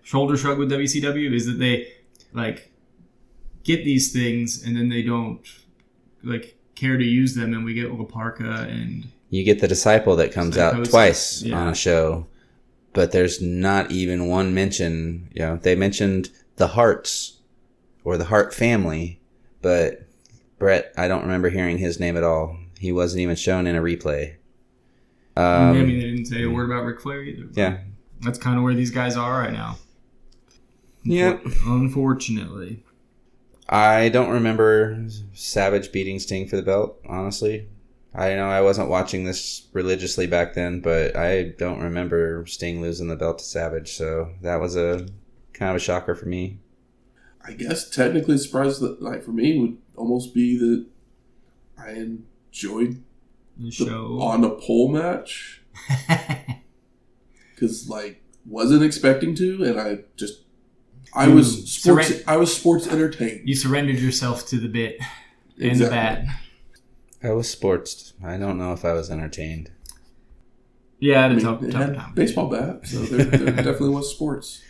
Shoulder shrug with WCW is that they get these things and then they don't care to use them, and we get Parka and you get the Disciple that comes Psychosis. out twice on a show, but there's not even one mention. They mentioned the Harts or the Hart family, but Brett, I don't remember hearing his name at all. He wasn't even shown in a replay. I mean, they didn't say a word about Ric Flair either. Yeah. That's kind of where these guys are right now. Yeah. Unfortunately. I don't remember Savage beating Sting for the belt, honestly. I know I wasn't watching this religiously back then, but I don't remember Sting losing the belt to Savage, so that was a kind of a shocker for me. I guess technically the surprise of the night for me would almost be that I enjoyed the show on a pole match. Because wasn't expecting to, and I was sports entertained. You surrendered yourself to the bit and the bat. I was sports. I don't know if I was entertained. Yeah, I had a tough time. Baseball bat, so there definitely was sports.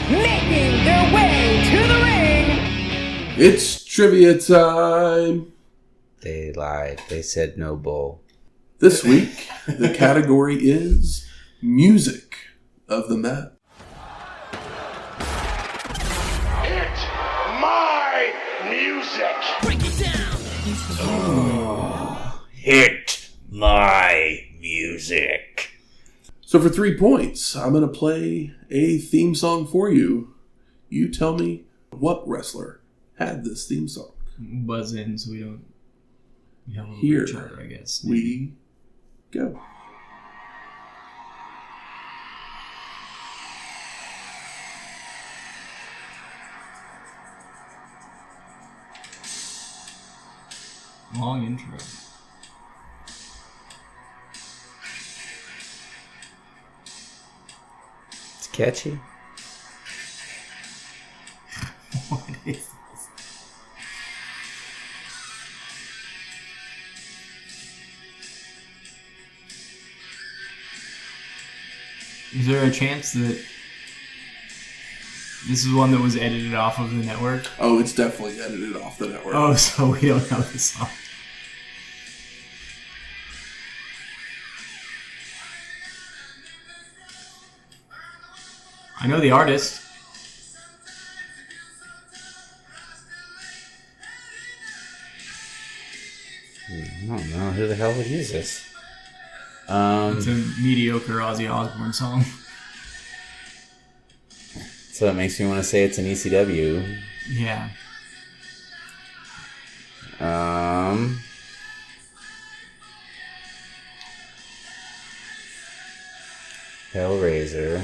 Making their way to the ring. It's trivia time. They lied. They said no bull. This week, the category is music of the match. Hit my music. Break it down. Hit my music. So for 3 points, I'm going to play a theme song for you. You tell me what wrestler had this theme song. Buzz in so we don't have a Here each other, I guess. We go. Long intro. It's catchy. What is this? Is there a chance that this is one that was edited off of the network? Oh, it's definitely edited off the network. Oh, so we don't know the song. I know the artist. I don't know. Who the hell would use this? It's a mediocre Ozzy Osbourne song. So it makes me want to say it's an ECW. Yeah. Hellraiser.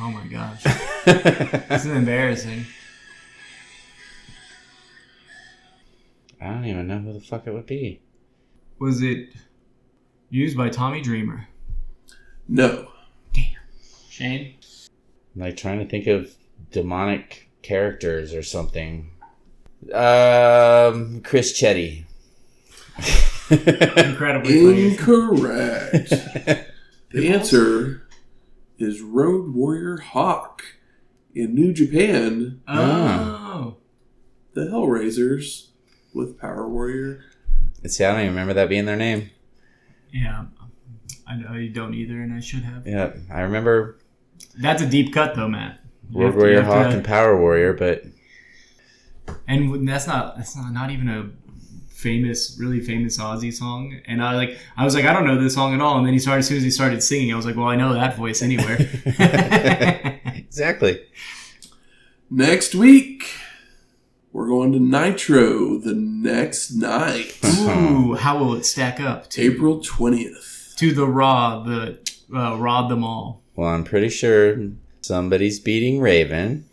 Oh my gosh. This is embarrassing. I don't even know who the fuck it would be. Was it Used by Tommy Dreamer. No. Damn. Shane? I'm like trying to think of demonic characters or something. Chris Chetty. Incredibly funny. Incorrect. The answer is Road Warrior Hawk. In New Japan, Oh. the Hellraisers with Power Warrior. See, I don't even remember that being their name. Yeah. I don't either, and I should have. Yeah, I remember That's a deep cut, though, Matt. Road Warrior Hawk and Power Warrior, but... And that's not even a really famous Aussie song. And I was like, I don't know this song at all. And then as soon as he started singing, I was like, well, I know that voice anywhere. Exactly. Next week, we're going to Nitro the next night. Ooh, how will it stack up to April 20th. To the Raw, Rod them all? Well, I'm pretty sure somebody's beating Raven.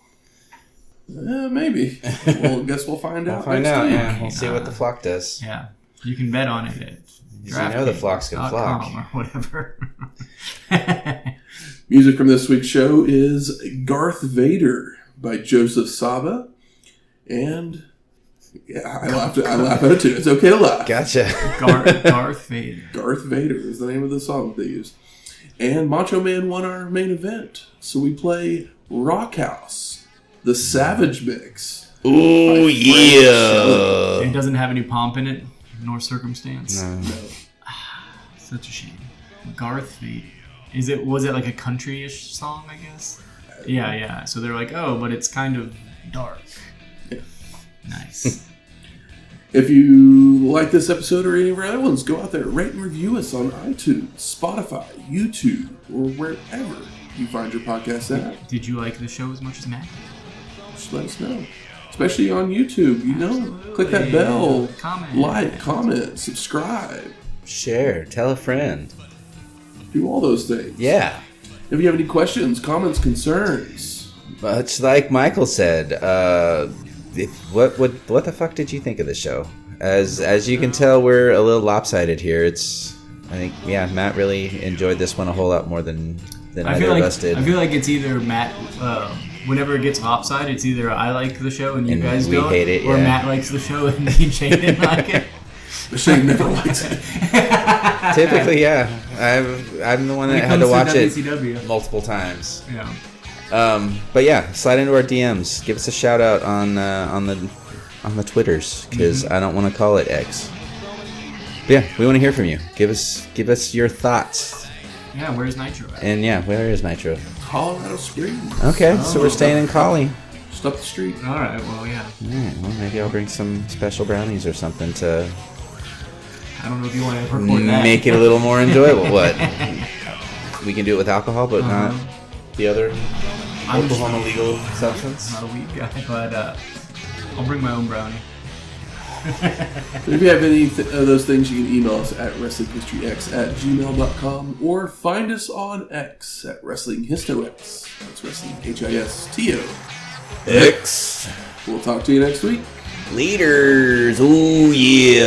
Maybe. Well, I guess we'll find out. We'll find out, week. yeah. We'll see what the flock does. Yeah. You can bet on it. You know the flock's going to flock. Or whatever. Music from this week's show is Garth Vader by Joseph Saba. And yeah, I laugh at it too. It's okay to laugh. Gotcha. Garth Vader. Garth Vader is the name of the song they used. And Macho Man won our main event. So we play Rock House, the Savage Mix. Ooh, yeah. It doesn't have any pomp in it, nor circumstance. No. Such a shame. Garth Vader. Was it like a country-ish song, I guess? Yeah. So they're like, oh, but it's kind of dark. Yeah. Nice. If you like this episode or any of our other ones, go out there, rate and review us on iTunes, Spotify, YouTube, or wherever you find your podcast at. Did you like the show as much as Matt? Just let us know. Especially on YouTube, click that bell, comment, subscribe. Share, tell a friend. Do all those things. Yeah. If you have any questions, comments, concerns. Much like Michael said, what the fuck did you think of the show? As you can tell, we're a little lopsided here. I think Matt really enjoyed this one a whole lot more than either of us did. I feel like it's either Matt. Whenever it gets lopsided, it's either I like the show and you guys don't, hate it, or Matt likes the show and me and Shane didn't like it. Shane never likes it. Typically, yeah. I'm the one that had to watch it WCW. multiple times. Yeah. But yeah, slide into our DMs. Give us a shout out on the Twitters, because I don't want to call it X. But yeah, we want to hear from you. Give us your thoughts. Yeah, where's Nitro at? And yeah, where is Nitro? Colorado Springs. Okay, so we're staying in Collie. Just up the street. All right, well, yeah. Alright, well, maybe I'll bring some special brownies or something to I don't know if you want to record that. make it a little more enjoyable. What? We can do it with alcohol, but not the other Oklahoma legal substance. Not a weed guy, but I'll bring my own brownie. If you have any of those things, you can email us at WrestlingHistoryX@gmail.com or find us on X at WrestlingHistoX. That's Wrestling HISTO. X. We'll talk to you next week. Leaders. Ooh, yeah.